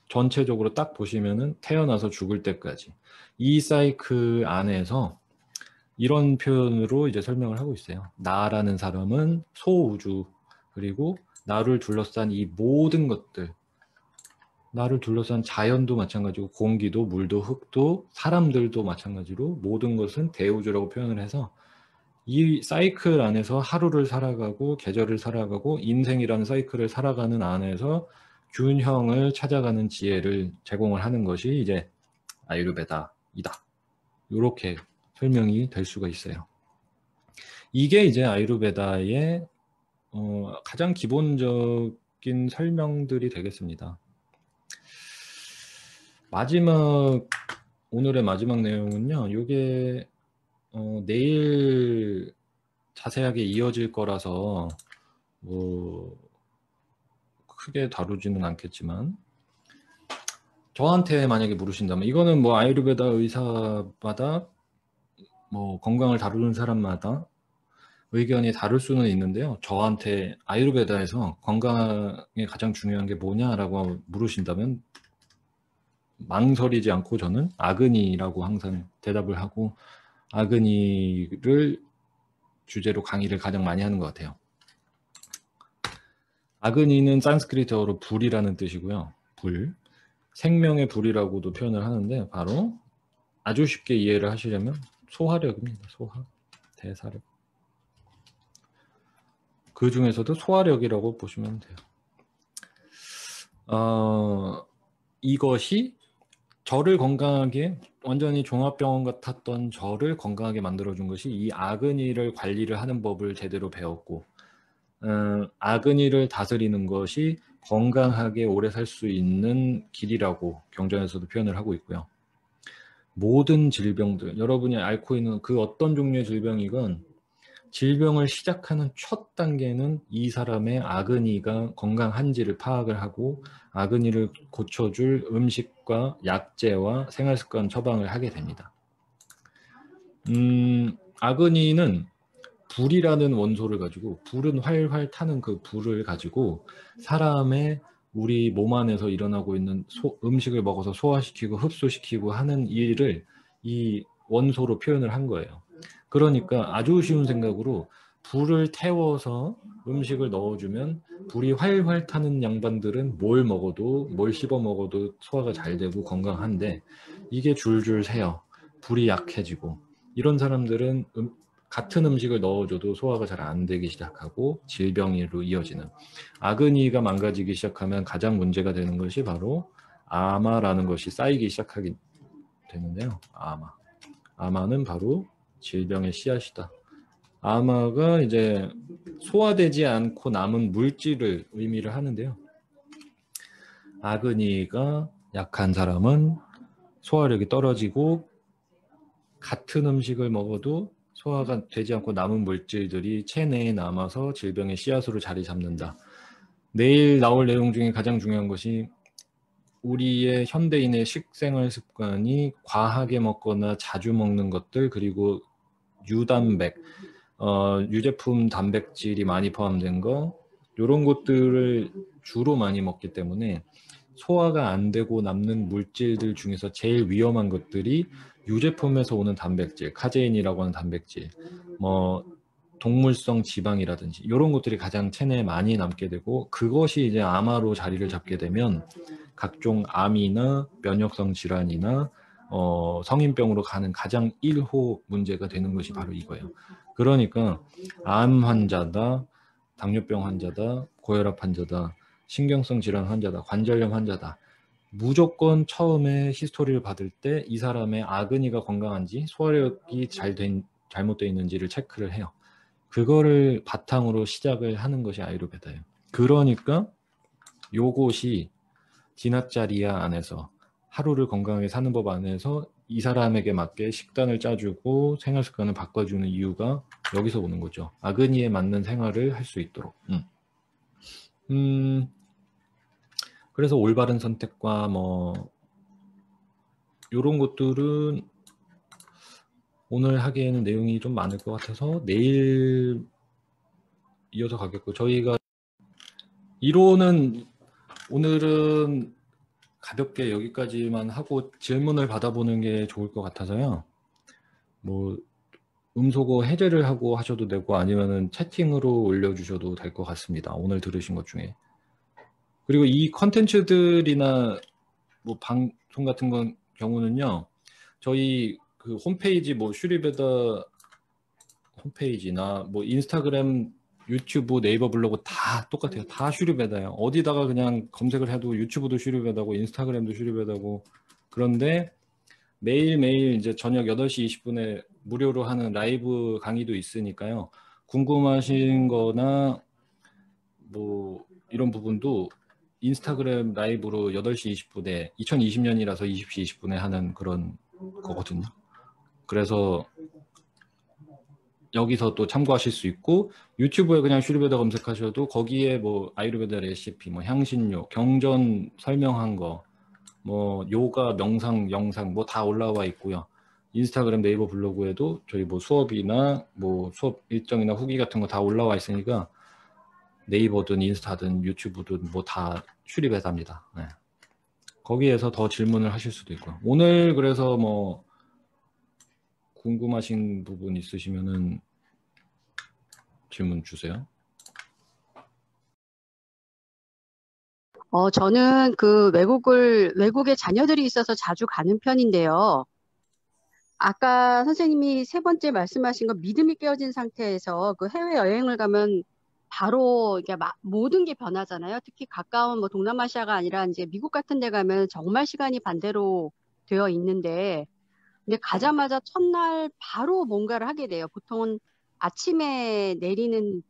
전체적으로 딱 보시면은 태어나서 죽을 때까지 이 사이클 안에서 이런 표현으로 이제 설명을 하고 있어요. 나라는 사람은 소우주, 그리고 나를 둘러싼 이 모든 것들, 나를 둘러싼 자연도 마찬가지고 공기도 물도 흙도 사람들도 마찬가지로 모든 것은 대우주라고 표현을 해서 이 사이클 안에서 하루를 살아가고 계절을 살아가고 인생이라는 사이클을 살아가는 안에서 균형을 찾아가는 지혜를 제공을 하는 것이 이제 아유르베다입니다. 이렇게 설명이 될 수가 있어요. 이게 이제 아유르베다의 가장 기본적인 설명들이 되겠습니다. 오늘의 마지막 내용은요. 이게 내일 자세하게 이어질 거라서 뭐 크게 다루지는 않겠지만, 저한테 만약에 물으신다면, 이거는 뭐 아유르베다 의사마다 뭐 건강을 다루는 사람마다 의견이 다를 수는 있는데요. 저한테 아유르베다에서 건강에 가장 중요한 게 뭐냐라고 물으신다면 망설이지 않고 저는 아그니라고 항상 대답을 하고, 아그니를 주제로 강의를 가장 많이 하는 것 같아요. 아그니는 산스크리트어로 불이라는 뜻이고요. 불. 생명의 불이라고도 표현을 하는데, 바로 아주 쉽게 이해를 하시려면 소화력입니다. 대사력. 그 중에서도 소화력이라고 보시면 돼요. 이것이 저를 건강하게, 완전히 종합병원 같았던 저를 건강하게 만들어준 것이 이 아그니를 관리를 하는 법을 제대로 배웠고, 아그니를 다스리는 것이 건강하게 오래 살 수 있는 길이라고 경전에서도 표현을 하고 있고요. 모든 질병들, 여러분이 앓고 있는 그 어떤 종류의 질병이건 질병을 시작하는 첫 단계는 이 사람의 아그니가 건강한지를 파악을 하고 아그니를 고쳐줄 음식과 약재와 생활습관 처방을 하게 됩니다. 아그니는 불이라는 원소를 가지고, 불은 활활 타는 그 불을 가지고 사람의 우리 몸 안에서 일어나고 있는 음식을 먹어서 소화시키고 흡수시키고 하는 일을 이 원소로 표현을 한 거예요. 그러니까 아주 쉬운 생각으로 불을 태워서 음식을 넣어주면 불이 활활 타는 양반들은 뭘 먹어도, 뭘 씹어 먹어도 소화가 잘 되고 건강한데, 이게 줄줄 새요. 불이 약해지고 이런 사람들은 같은 음식을 넣어줘도 소화가 잘 안 되기 시작하고 질병으로 이어지는, 아그니가 망가지기 시작하면 가장 문제가 되는 것이 바로 아마라는 것이 쌓이기 시작하게 되는데요. 아마는 바로 질병의 씨앗이다. 아마가 이제 소화되지 않고 남은 물질을 의미를 하는데요. 아그니가 약한 사람은 소화력이 떨어지고 같은 음식을 먹어도 소화가 되지 않고 남은 물질들이 체내에 남아서 질병의 씨앗으로 자리 잡는다. 내일 나올 내용 중에 가장 중요한 것이 우리의 현대인의 식생활 습관이 과하게 먹거나 자주 먹는 것들, 그리고 유단백, 유제품 단백질이 많이 포함된 거, 이런 것들을 주로 많이 먹기 때문에 소화가 안 되고 남는 물질들 중에서 제일 위험한 것들이 유제품에서 오는 단백질, 카제인이라고 하는 단백질, 뭐 동물성 지방이라든지 이런 것들이 가장 체내에 많이 남게 되고, 그것이 이제 아마로 자리를 잡게 되면 각종 암이나 면역성 질환이나 성인병으로 가는 가장 1호 문제가 되는 것이 바로 이거예요. 그러니까 암 환자다, 당뇨병 환자다, 고혈압 환자다, 신경성 질환 환자다, 관절염 환자다, 무조건 처음에 히스토리를 받을 때 이 사람의 아그니가 건강한지 소화력이 잘못되어 있는지를 체크를 해요. 그거를 바탕으로 시작을 하는 것이 아유르베다예요. 그러니까 요것이 디나짜리아 안에서, 하루를 건강하게 사는 법 안에서 이 사람에게 맞게 식단을 짜주고 생활 습관을 바꿔주는 이유가 여기서 오는 거죠. 아그니에 맞는 생활을 할 수 있도록. 그래서 올바른 선택과 뭐 이런 것들은 오늘 하기에는 내용이 좀 많을 것 같아서 내일 이어서 가겠고, 저희가 이론은 오늘은 가볍게 여기까지만 하고 질문을 받아보는 게 좋을 것 같아서요. 뭐 음소거 해제를 하고 하셔도 되고 아니면은 채팅으로 올려주셔도 될 것 같습니다. 오늘 들으신 것 중에. 그리고 이 컨텐츠들이나 뭐 방송 같은 경우는요, 저희 그 홈페이지, 뭐 슈리베다 홈페이지나 뭐 인스타그램, 유튜브, 네이버 블로그 다 똑같아요. 다 슈리베다예요. 어디다가 그냥 검색을 해도 유튜브도 슈리베다고 인스타그램도 슈리베다고. 그런데 매일매일 이제 저녁 8시 20분에 무료로 하는 라이브 강의도 있으니까요. 궁금하신 거나 뭐 이런 부분도 인스타그램 라이브로 8시 20분에 2020년이라서 20시 20분에 하는 그런 거거든요. 그래서 여기서 또 참고하실 수 있고 유튜브에 그냥 슈리베다 검색하셔도 거기에 뭐 아유르베다 레시피, 뭐 향신료, 경전 설명한 거, 뭐 요가 명상 영상 뭐 다 올라와 있고요. 인스타그램 네이버 블로그에도 저희 뭐 수업이나 뭐 수업 일정이나 후기 같은 거 다 올라와 있으니까 네이버든 인스타든 유튜브든 뭐 다 슈리베다입니다. 네. 거기에서 더 질문을 하실 수도 있고요. 오늘 그래서 뭐 궁금하신 부분 있으시면은 질문 주세요. 저는 외국에 자녀들이 있어서 자주 가는 편인데요. 아까 선생님이 세 번째 말씀하신 거 믿음이 깨어진 상태에서 그 해외여행을 가면 바로 이게 모든 게 변하잖아요. 특히 가까운 뭐 동남아시아가 아니라 이제 미국 같은 데 가면 정말 시간이 반대로 되어 있는데, 근데 가자마자 첫날 바로 뭔가를 하게 돼요. 보통은 아침에 내리는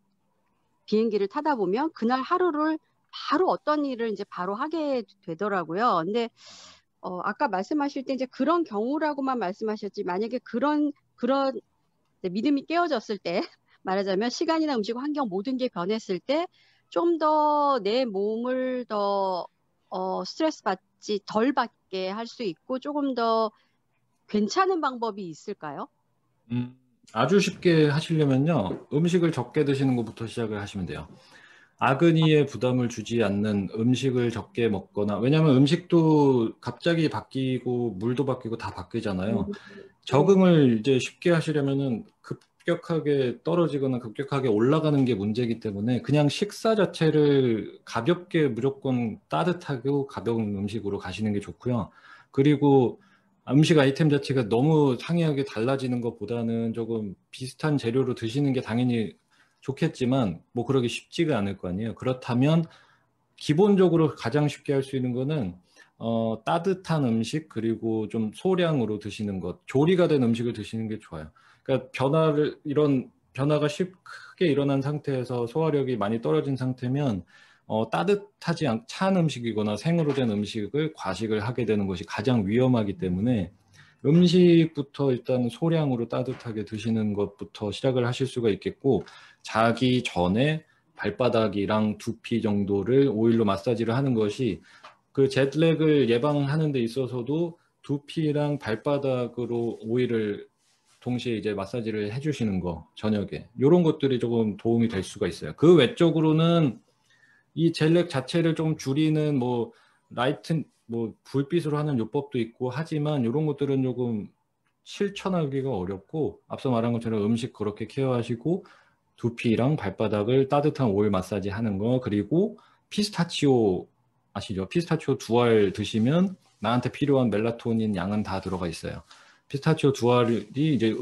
비행기를 타다 보면 그날 하루를 바로 어떤 일을 이제 바로 하게 되더라고요. 근데 아까 말씀하실 때 이제 그런 경우라고만 말씀하셨지, 만약에 그런 믿음이 깨어졌을 때 말하자면 시간이나 음식, 환경 모든 게 변했을 때 좀 더 내 몸을 더 스트레스 받지 덜 받게 할 수 있고 조금 더 괜찮은 방법이 있을까요? 아주 쉽게 하시려면요. 음식을 적게 드시는 것부터 시작을 하시면 돼요. 아그니에 부담을 주지 않는 음식을 적게 먹거나, 왜냐하면 음식도 갑자기 바뀌고 물도 바뀌고 다 바뀌잖아요. 적응을 이제 쉽게 하시려면은 급격하게 떨어지거나 급격하게 올라가는 게 문제이기 때문에 그냥 식사 자체를 가볍게 무조건 따뜻하고 가벼운 음식으로 가시는 게 좋고요. 그리고 음식 아이템 자체가 너무 상이하게 달라지는 것보다는 조금 비슷한 재료로 드시는 게 당연히 좋겠지만 뭐 그러기 쉽지가 않을 거 아니에요. 그렇다면 기본적으로 가장 쉽게 할 수 있는 거는 따뜻한 음식 그리고 좀 소량으로 드시는 것, 조리가 된 음식을 드시는 게 좋아요. 그러니까 이런 변화가 크게 일어난 상태에서 소화력이 많이 떨어진 상태면 찬 음식이거나 생으로 된 음식을 과식을 하게 되는 것이 가장 위험하기 때문에 음식부터 일단 소량으로 따뜻하게 드시는 것부터 시작을 하실 수가 있겠고, 자기 전에 발바닥이랑 두피 정도를 오일로 마사지를 하는 것이 그 jetlag을 예방하는 데 있어서도 두피랑 발바닥으로 오일을 동시에 이제 마사지를 해주시는 거, 저녁에 이런 것들이 조금 도움이 될 수가 있어요. 그 외적으로는 이 젤렉 자체를 좀 줄이는 뭐 라이트 뭐 불빛으로 하는 요법도 있고 하지만 이런 것들은 조금 실천하기가 어렵고, 앞서 말한 것처럼 음식 그렇게 케어하시고 두피랑 발바닥을 따뜻한 오일 마사지 하는 거, 그리고 피스타치오 아시죠? 피스타치오 2알 드시면 나한테 필요한 멜라토닌 양은 다 들어가 있어요. 피스타치오 2알이 이제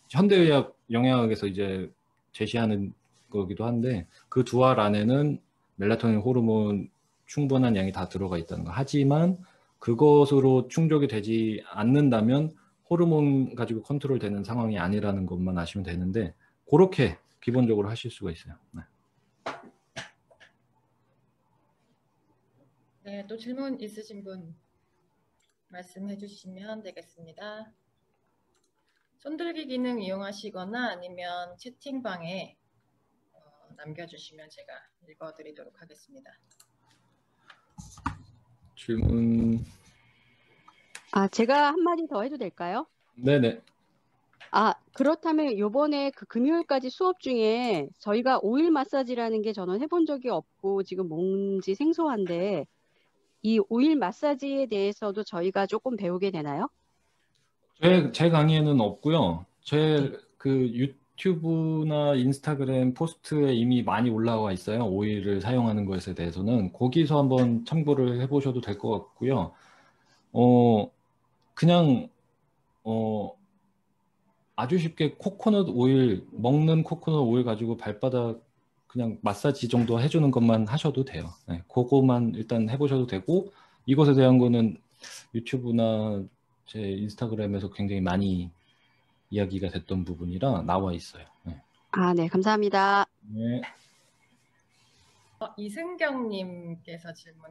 현대의학 영양학에서 이제 제시하는 거기도 한데, 그 2알 안에는 멜라토닌 호르몬 충분한 양이 다 들어가 있다는 거. 하지만 그것으로 충족이 되지 않는다면 호르몬 가지고 컨트롤되는 상황이 아니라는 것만 아시면 되는데, 그렇게 기본적으로 하실 수가 있어요. 네. 네, 또 질문 있으신 분 말씀해 주시면 되겠습니다. 손들기 기능 이용하시거나 아니면 채팅방에 남겨주시면 제가 읽어드리도록 하겠습니다. 질문. 제가 한마디 더 해도 될까요? 네네. 그렇다면 요번에 그 금요일까지 수업 중에 저희가 오일 마사지라는 게 저는 해본 적이 없고 지금 뭔지 생소한데, 이 오일 마사지에 대해서도 저희가 조금 배우게 되나요? 제 강의에는 없고요. 제 그 유튜브나 인스타그램 포스트에 이미 많이 올라와 있어요. 오일을 사용하는 것에 대해서는 거기서 한번 참고를 해보셔도 될 것 같고요. 그냥 아주 쉽게 먹는 코코넛 오일 가지고 발바닥 그냥 마사지 정도 해주는 것만 하셔도 돼요. 네, 그거만 일단 해보셔도 되고, 이것에 대한 거는 유튜브나 제 인스타그램에서 굉장히 많이 이야기가 됐던 부분이라 나와 있어요. 네. 아, 네, 감사합니다. 네. 이승경님께서 질문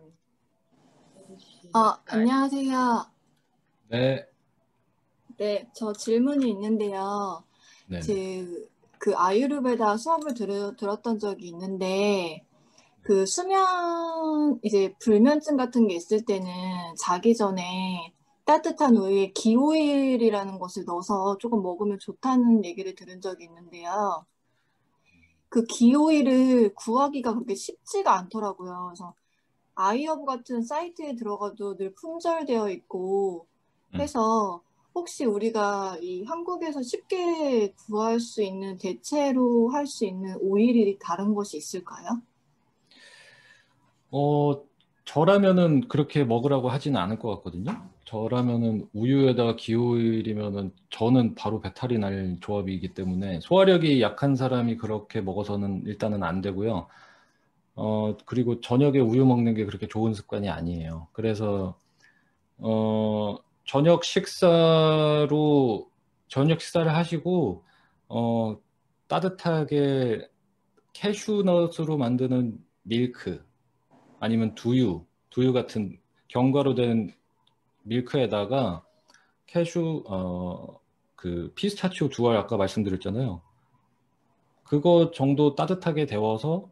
해주실까요? 안녕하세요. 네. 네, 저 질문이 있는데요. 네. 그 아유르베다 수업을 들었던 적이 있는데, 그 수면, 이제 불면증 같은 게 있을 때는 자기 전에 따뜻한 우유에 기오일이라는 것을 넣어서 조금 먹으면 좋다는 얘기를 들은 적이 있는데요. 그 기오일을 구하기가 그렇게 쉽지가 않더라고요. 그래서 아이허브 같은 사이트에 들어가도 늘 품절되어 있고 해서 혹시 우리가 이 한국에서 쉽게 구할 수 있는 대체로 할 수 있는 오일이 다른 것이 있을까요? 저라면은 그렇게 먹으라고 하지는 않을 것 같거든요. 저라면은 우유에다가 기호일이면은 저는 바로 배탈이 날 조합이기 때문에 소화력이 약한 사람이 그렇게 먹어서는 일단은 안 되고요. 그리고 저녁에 우유 먹는 게 그렇게 좋은 습관이 아니에요. 그래서 저녁 식사를 하시고 따뜻하게 캐슈넛으로 만드는 밀크 아니면 두유 같은 견과로 된 밀크에다가 그 피스타치오 2알 아까 말씀드렸잖아요. 그거 정도 따뜻하게 데워서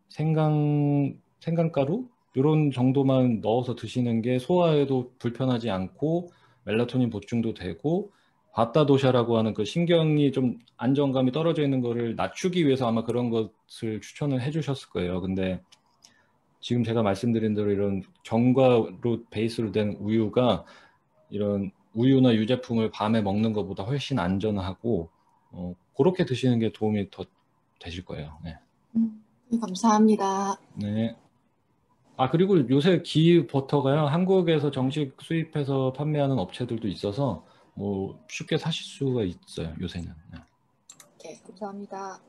생강가루 이런 정도만 넣어서 드시는 게 소화에도 불편하지 않고 멜라토닌 보충도 되고 바타 도샤라고 하는 그 신경이 좀 안정감이 떨어져 있는 거를 낮추기 위해서 아마 그런 것을 추천을 해주셨을 거예요. 근데 지금 제가 말씀드린 대로 이런 견과로 베이스로 된 우유가 이런 우유나 유제품을 밤에 먹는 것보다 훨씬 안전하고 그렇게 드시는 게 도움이 더 되실 거예요. 네. 네, 감사합니다. 네. 그리고 요새 기 버터가요, 한국에서 정식 수입해서 판매하는 업체들도 있어서 뭐 쉽게 사실 수가 있어요, 요새는. 네. 네, 감사합니다.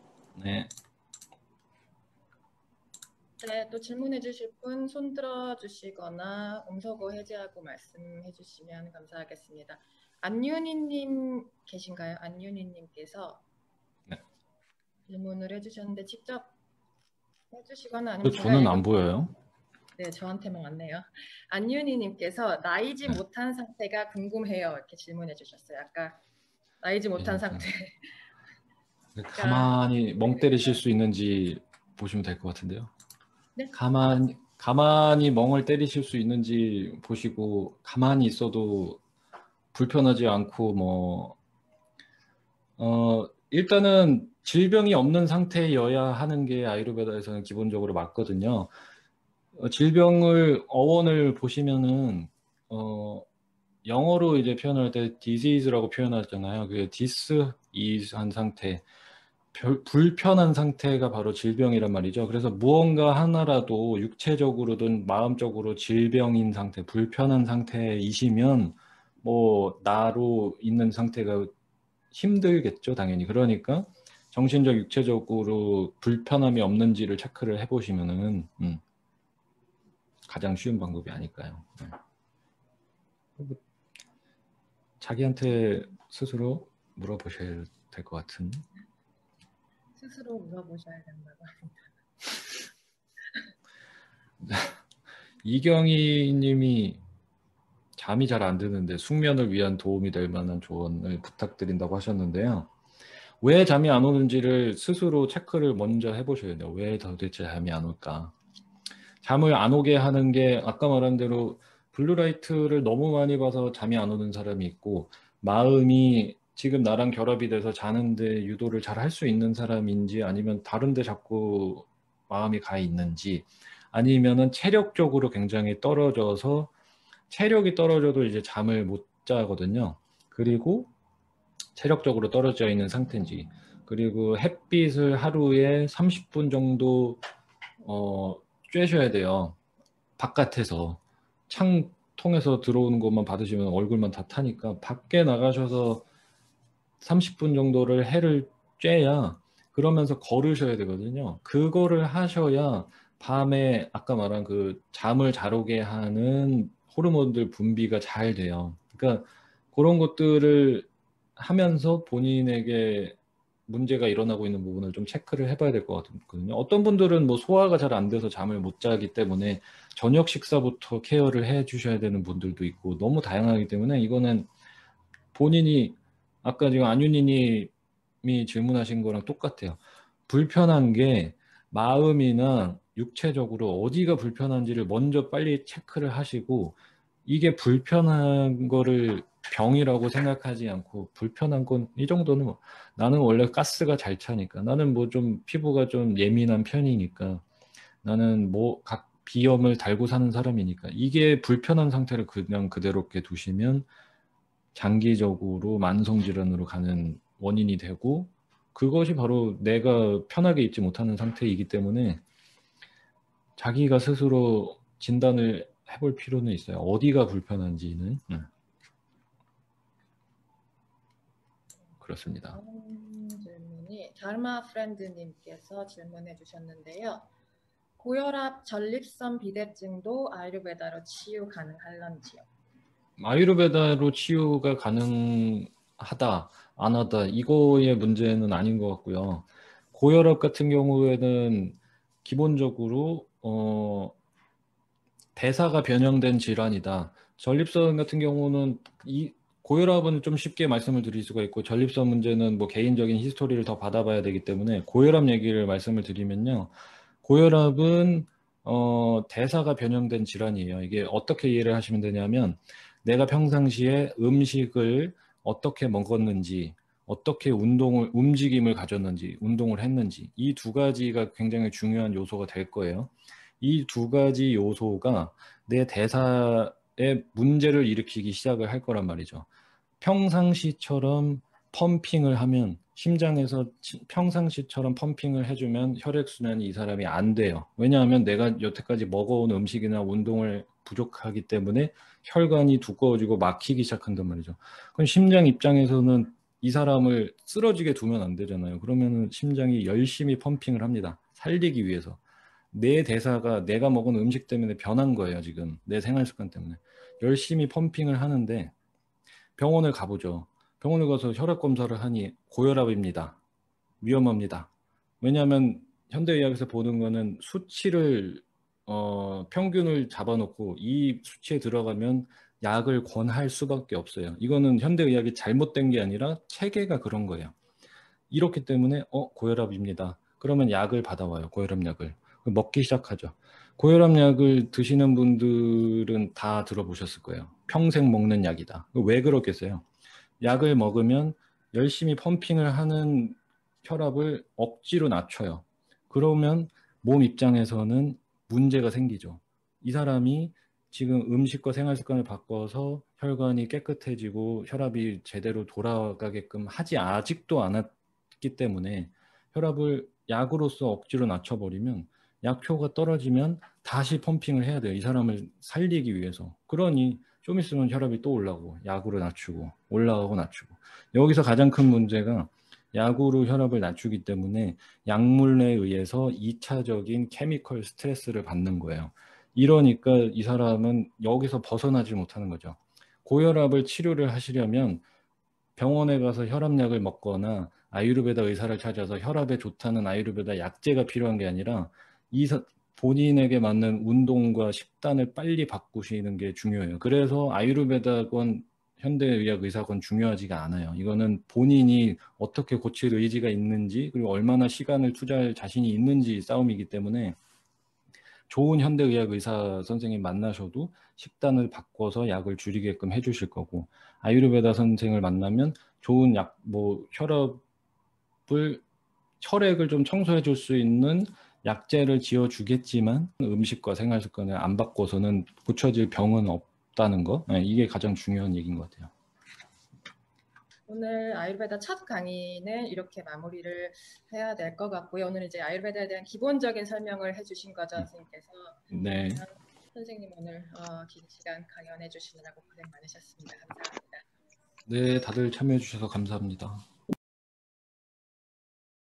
네. 네, 또 질문해 주실 분 손 들어 주시거나 음소거 해제하고 말씀해 주시면 감사하겠습니다. 안윤희님 계신가요? 안윤희님께서 네. 질문을 해주셨는데 직접 해주시거나 아니면 제가 저는 안 보여요. 네, 저한테만 왔네요. 안윤희님께서 나이지 네. 못한 상태가 궁금해요. 이렇게 질문해 주셨어요. 아까 나이지 못한 상태. 가만히 멍 때리실 수 있는지 보시면 될 것 같은데요. 네? 가만히 멍을 때리실 수 있는지 보시고 가만히 있어도 불편하지 않고 일단은 질병이 없는 상태여야 하는 게 아유르베다에서는 기본적으로 맞거든요. 질병을 어원을 보시면은 영어로 이제 표현할 때 disease라고 표현하잖아요. 그게 disease한 상태, 불편한 상태가 바로 질병이란 말이죠. 그래서 무언가 하나라도 육체적으로든 마음적으로 질병인 상태, 불편한 상태이시면 뭐 나로 있는 상태가 힘들겠죠, 당연히. 그러니까 정신적, 육체적으로 불편함이 없는지를 체크를 해보시면은 가장 쉬운 방법이 아닐까요. 네. 자기한테 스스로 물어보셔야 될 것 같은. 스스로 물어보셔야 된다고 합니다. 이경희 님이 잠이 잘 안 드는데 숙면을 위한 도움이 될 만한 조언을 부탁드린다고 하셨는데요. 왜 잠이 안 오는지를 스스로 체크를 먼저 해보셔야 돼요. 왜 도대체 잠이 안 올까? 잠을 안 오게 하는 게 아까 말한 대로 블루라이트를 너무 많이 봐서 잠이 안 오는 사람이 있고, 마음이 지금 나랑 결합이 돼서 자는데 유도를 잘 할 수 있는 사람인지, 아니면 다른 데 자꾸 마음이 가 있는지, 아니면은 체력적으로 굉장히 떨어져서 체력이 떨어져도 이제 잠을 못 자거든요. 그리고 체력적으로 떨어져 있는 상태인지, 그리고 햇빛을 하루에 30분 정도 쬐셔야 돼요. 바깥에서 창 통해서 들어오는 것만 받으시면 얼굴만 다 타니까 밖에 나가셔서 30분 정도를 해를 쬐야, 그러면서 걸으셔야 되거든요. 그거를 하셔야 밤에 아까 말한 그 잠을 잘 오게 하는 호르몬들 분비가 잘 돼요. 그러니까 그런 것들을 하면서 본인에게 문제가 일어나고 있는 부분을 좀 체크를 해봐야 될 것 같거든요. 어떤 분들은 뭐 소화가 잘 안 돼서 잠을 못 자기 때문에 저녁 식사부터 케어를 해 주셔야 되는 분들도 있고 너무 다양하기 때문에 이거는 본인이 아까 지금 안윤희님이 질문하신 거랑 똑같아요. 불편한 게 마음이나 육체적으로 어디가 불편한지를 먼저 빨리 체크를 하시고 이게 불편한 거를 병이라고 생각하지 않고 불편한 건 이 정도는 뭐 나는 원래 가스가 잘 차니까 나는 뭐 좀 피부가 좀 예민한 편이니까 나는 뭐 각 비염을 달고 사는 사람이니까 이게 불편한 상태를 그냥 그대로 이렇게 두시면 장기적으로 만성질환으로 가는 원인이 되고 그것이 바로 내가 편하게 있지 못하는 상태이기 때문에 자기가 스스로 진단을 해볼 필요는 있어요. 어디가 불편한지는. 그렇습니다. 다음 질문이 다르마 프렌드님께서 질문해 주셨는데요. 고혈압, 전립선 비대증도 아유르베다로 치유 가능할런지요? 아유르베다로 치유가 가능하다, 안 하다 이거의 문제는 아닌 것 같고요. 고혈압 같은 경우에는 기본적으로 대사가 변형된 질환이다. 전립선 같은 경우는 이 고혈압은 좀 쉽게 말씀을 드릴 수가 있고 전립선 문제는 뭐 개인적인 히스토리를 더 받아봐야 되기 때문에 고혈압 얘기를 말씀을 드리면요. 고혈압은 대사가 변형된 질환이에요. 이게 어떻게 이해를 하시면 되냐면 내가 평상시에 음식을 어떻게 먹었는지 어떻게 움직임을 가졌는지 운동을 했는지 이 두 가지가 굉장히 중요한 요소가 될 거예요. 이 두 가지 요소가 내 대사에 문제를 일으키기 시작을 할 거란 말이죠. 평상시처럼 펌핑을 하면 심장에서 평상시처럼 펌핑을 해주면 혈액순환이 이 사람이 안 돼요. 왜냐하면 내가 여태까지 먹어온 음식이나 운동을 부족하기 때문에 혈관이 두꺼워지고 막히기 시작한단 말이죠. 그럼 심장 입장에서는 이 사람을 쓰러지게 두면 안 되잖아요. 그러면 심장이 열심히 펌핑을 합니다. 살리기 위해서. 내 대사가 내가 먹은 음식 때문에 변한 거예요. 지금 내 생활 습관 때문에 열심히 펌핑을 하는데 병원을 가보죠. 병원을 가서 혈압 검사를 하니 고혈압입니다. 위험합니다. 왜냐하면 현대의학에서 보는 거는 수치를 평균을 잡아놓고 이 수치에 들어가면 약을 권할 수밖에 없어요. 이거는 현대의학이 잘못된 게 아니라 체계가 그런 거예요. 이렇기 때문에 고혈압입니다. 그러면 약을 받아와요. 고혈압 약을. 먹기 시작하죠. 고혈압 약을 드시는 분들은 다 들어보셨을 거예요. 평생 먹는 약이다. 왜 그렇겠어요? 약을 먹으면 열심히 펌핑을 하는 혈압을 억지로 낮춰요. 그러면 몸 입장에서는 문제가 생기죠. 이 사람이 지금 음식과 생활 습관을 바꿔서 혈관이 깨끗해지고 혈압이 제대로 돌아가게끔 아직도 안 했기 때문에 혈압을 약으로서 억지로 낮춰버리면 약효가 떨어지면 다시 펌핑을 해야 돼요. 이 사람을 살리기 위해서. 그러니 좀 있으면 혈압이 또 올라가고 약으로 낮추고 올라가고 낮추고 여기서 가장 큰 문제가 약으로 혈압을 낮추기 때문에 약물에 의해서 2차적인 케미컬 스트레스를 받는 거예요. 이러니까 이 사람은 여기서 벗어나지 못하는 거죠. 고혈압을 치료를 하시려면 병원에 가서 혈압약을 먹거나 아유르베다 의사를 찾아서 혈압에 좋다는 아유르베다 약제가 필요한 게 아니라 본인에게 맞는 운동과 식단을 빨리 바꾸시는 게 중요해요. 그래서 아유르베다건 현대의학 의사건 중요하지가 않아요. 이거는 본인이 어떻게 고칠 의지가 있는지 그리고 얼마나 시간을 투자할 자신이 있는지 싸움이기 때문에 좋은 현대의학 의사 선생님 만나셔도 식단을 바꿔서 약을 줄이게끔 해주실 거고 아유르베다 선생을 만나면 좋은 약, 혈액을 좀 청소해 줄 수 있는 약제를 지어주겠지만 음식과 생활 습관을 안 바꿔서는 고쳐질 병은 없다는 거. 이게 가장 중요한 얘기인 것 같아요. 오늘 아유르베다 첫 강의는 이렇게 마무리를 해야 될 것 같고요. 오늘 이제 아유르베다에 대한 기본적인 설명을 해주신 거죠, 선생님께서. 네. 선생님 오늘 긴 시간 강연해 주시느라고 고생 많으셨습니다. 감사합니다. 네, 다들 참여해 주셔서 감사합니다.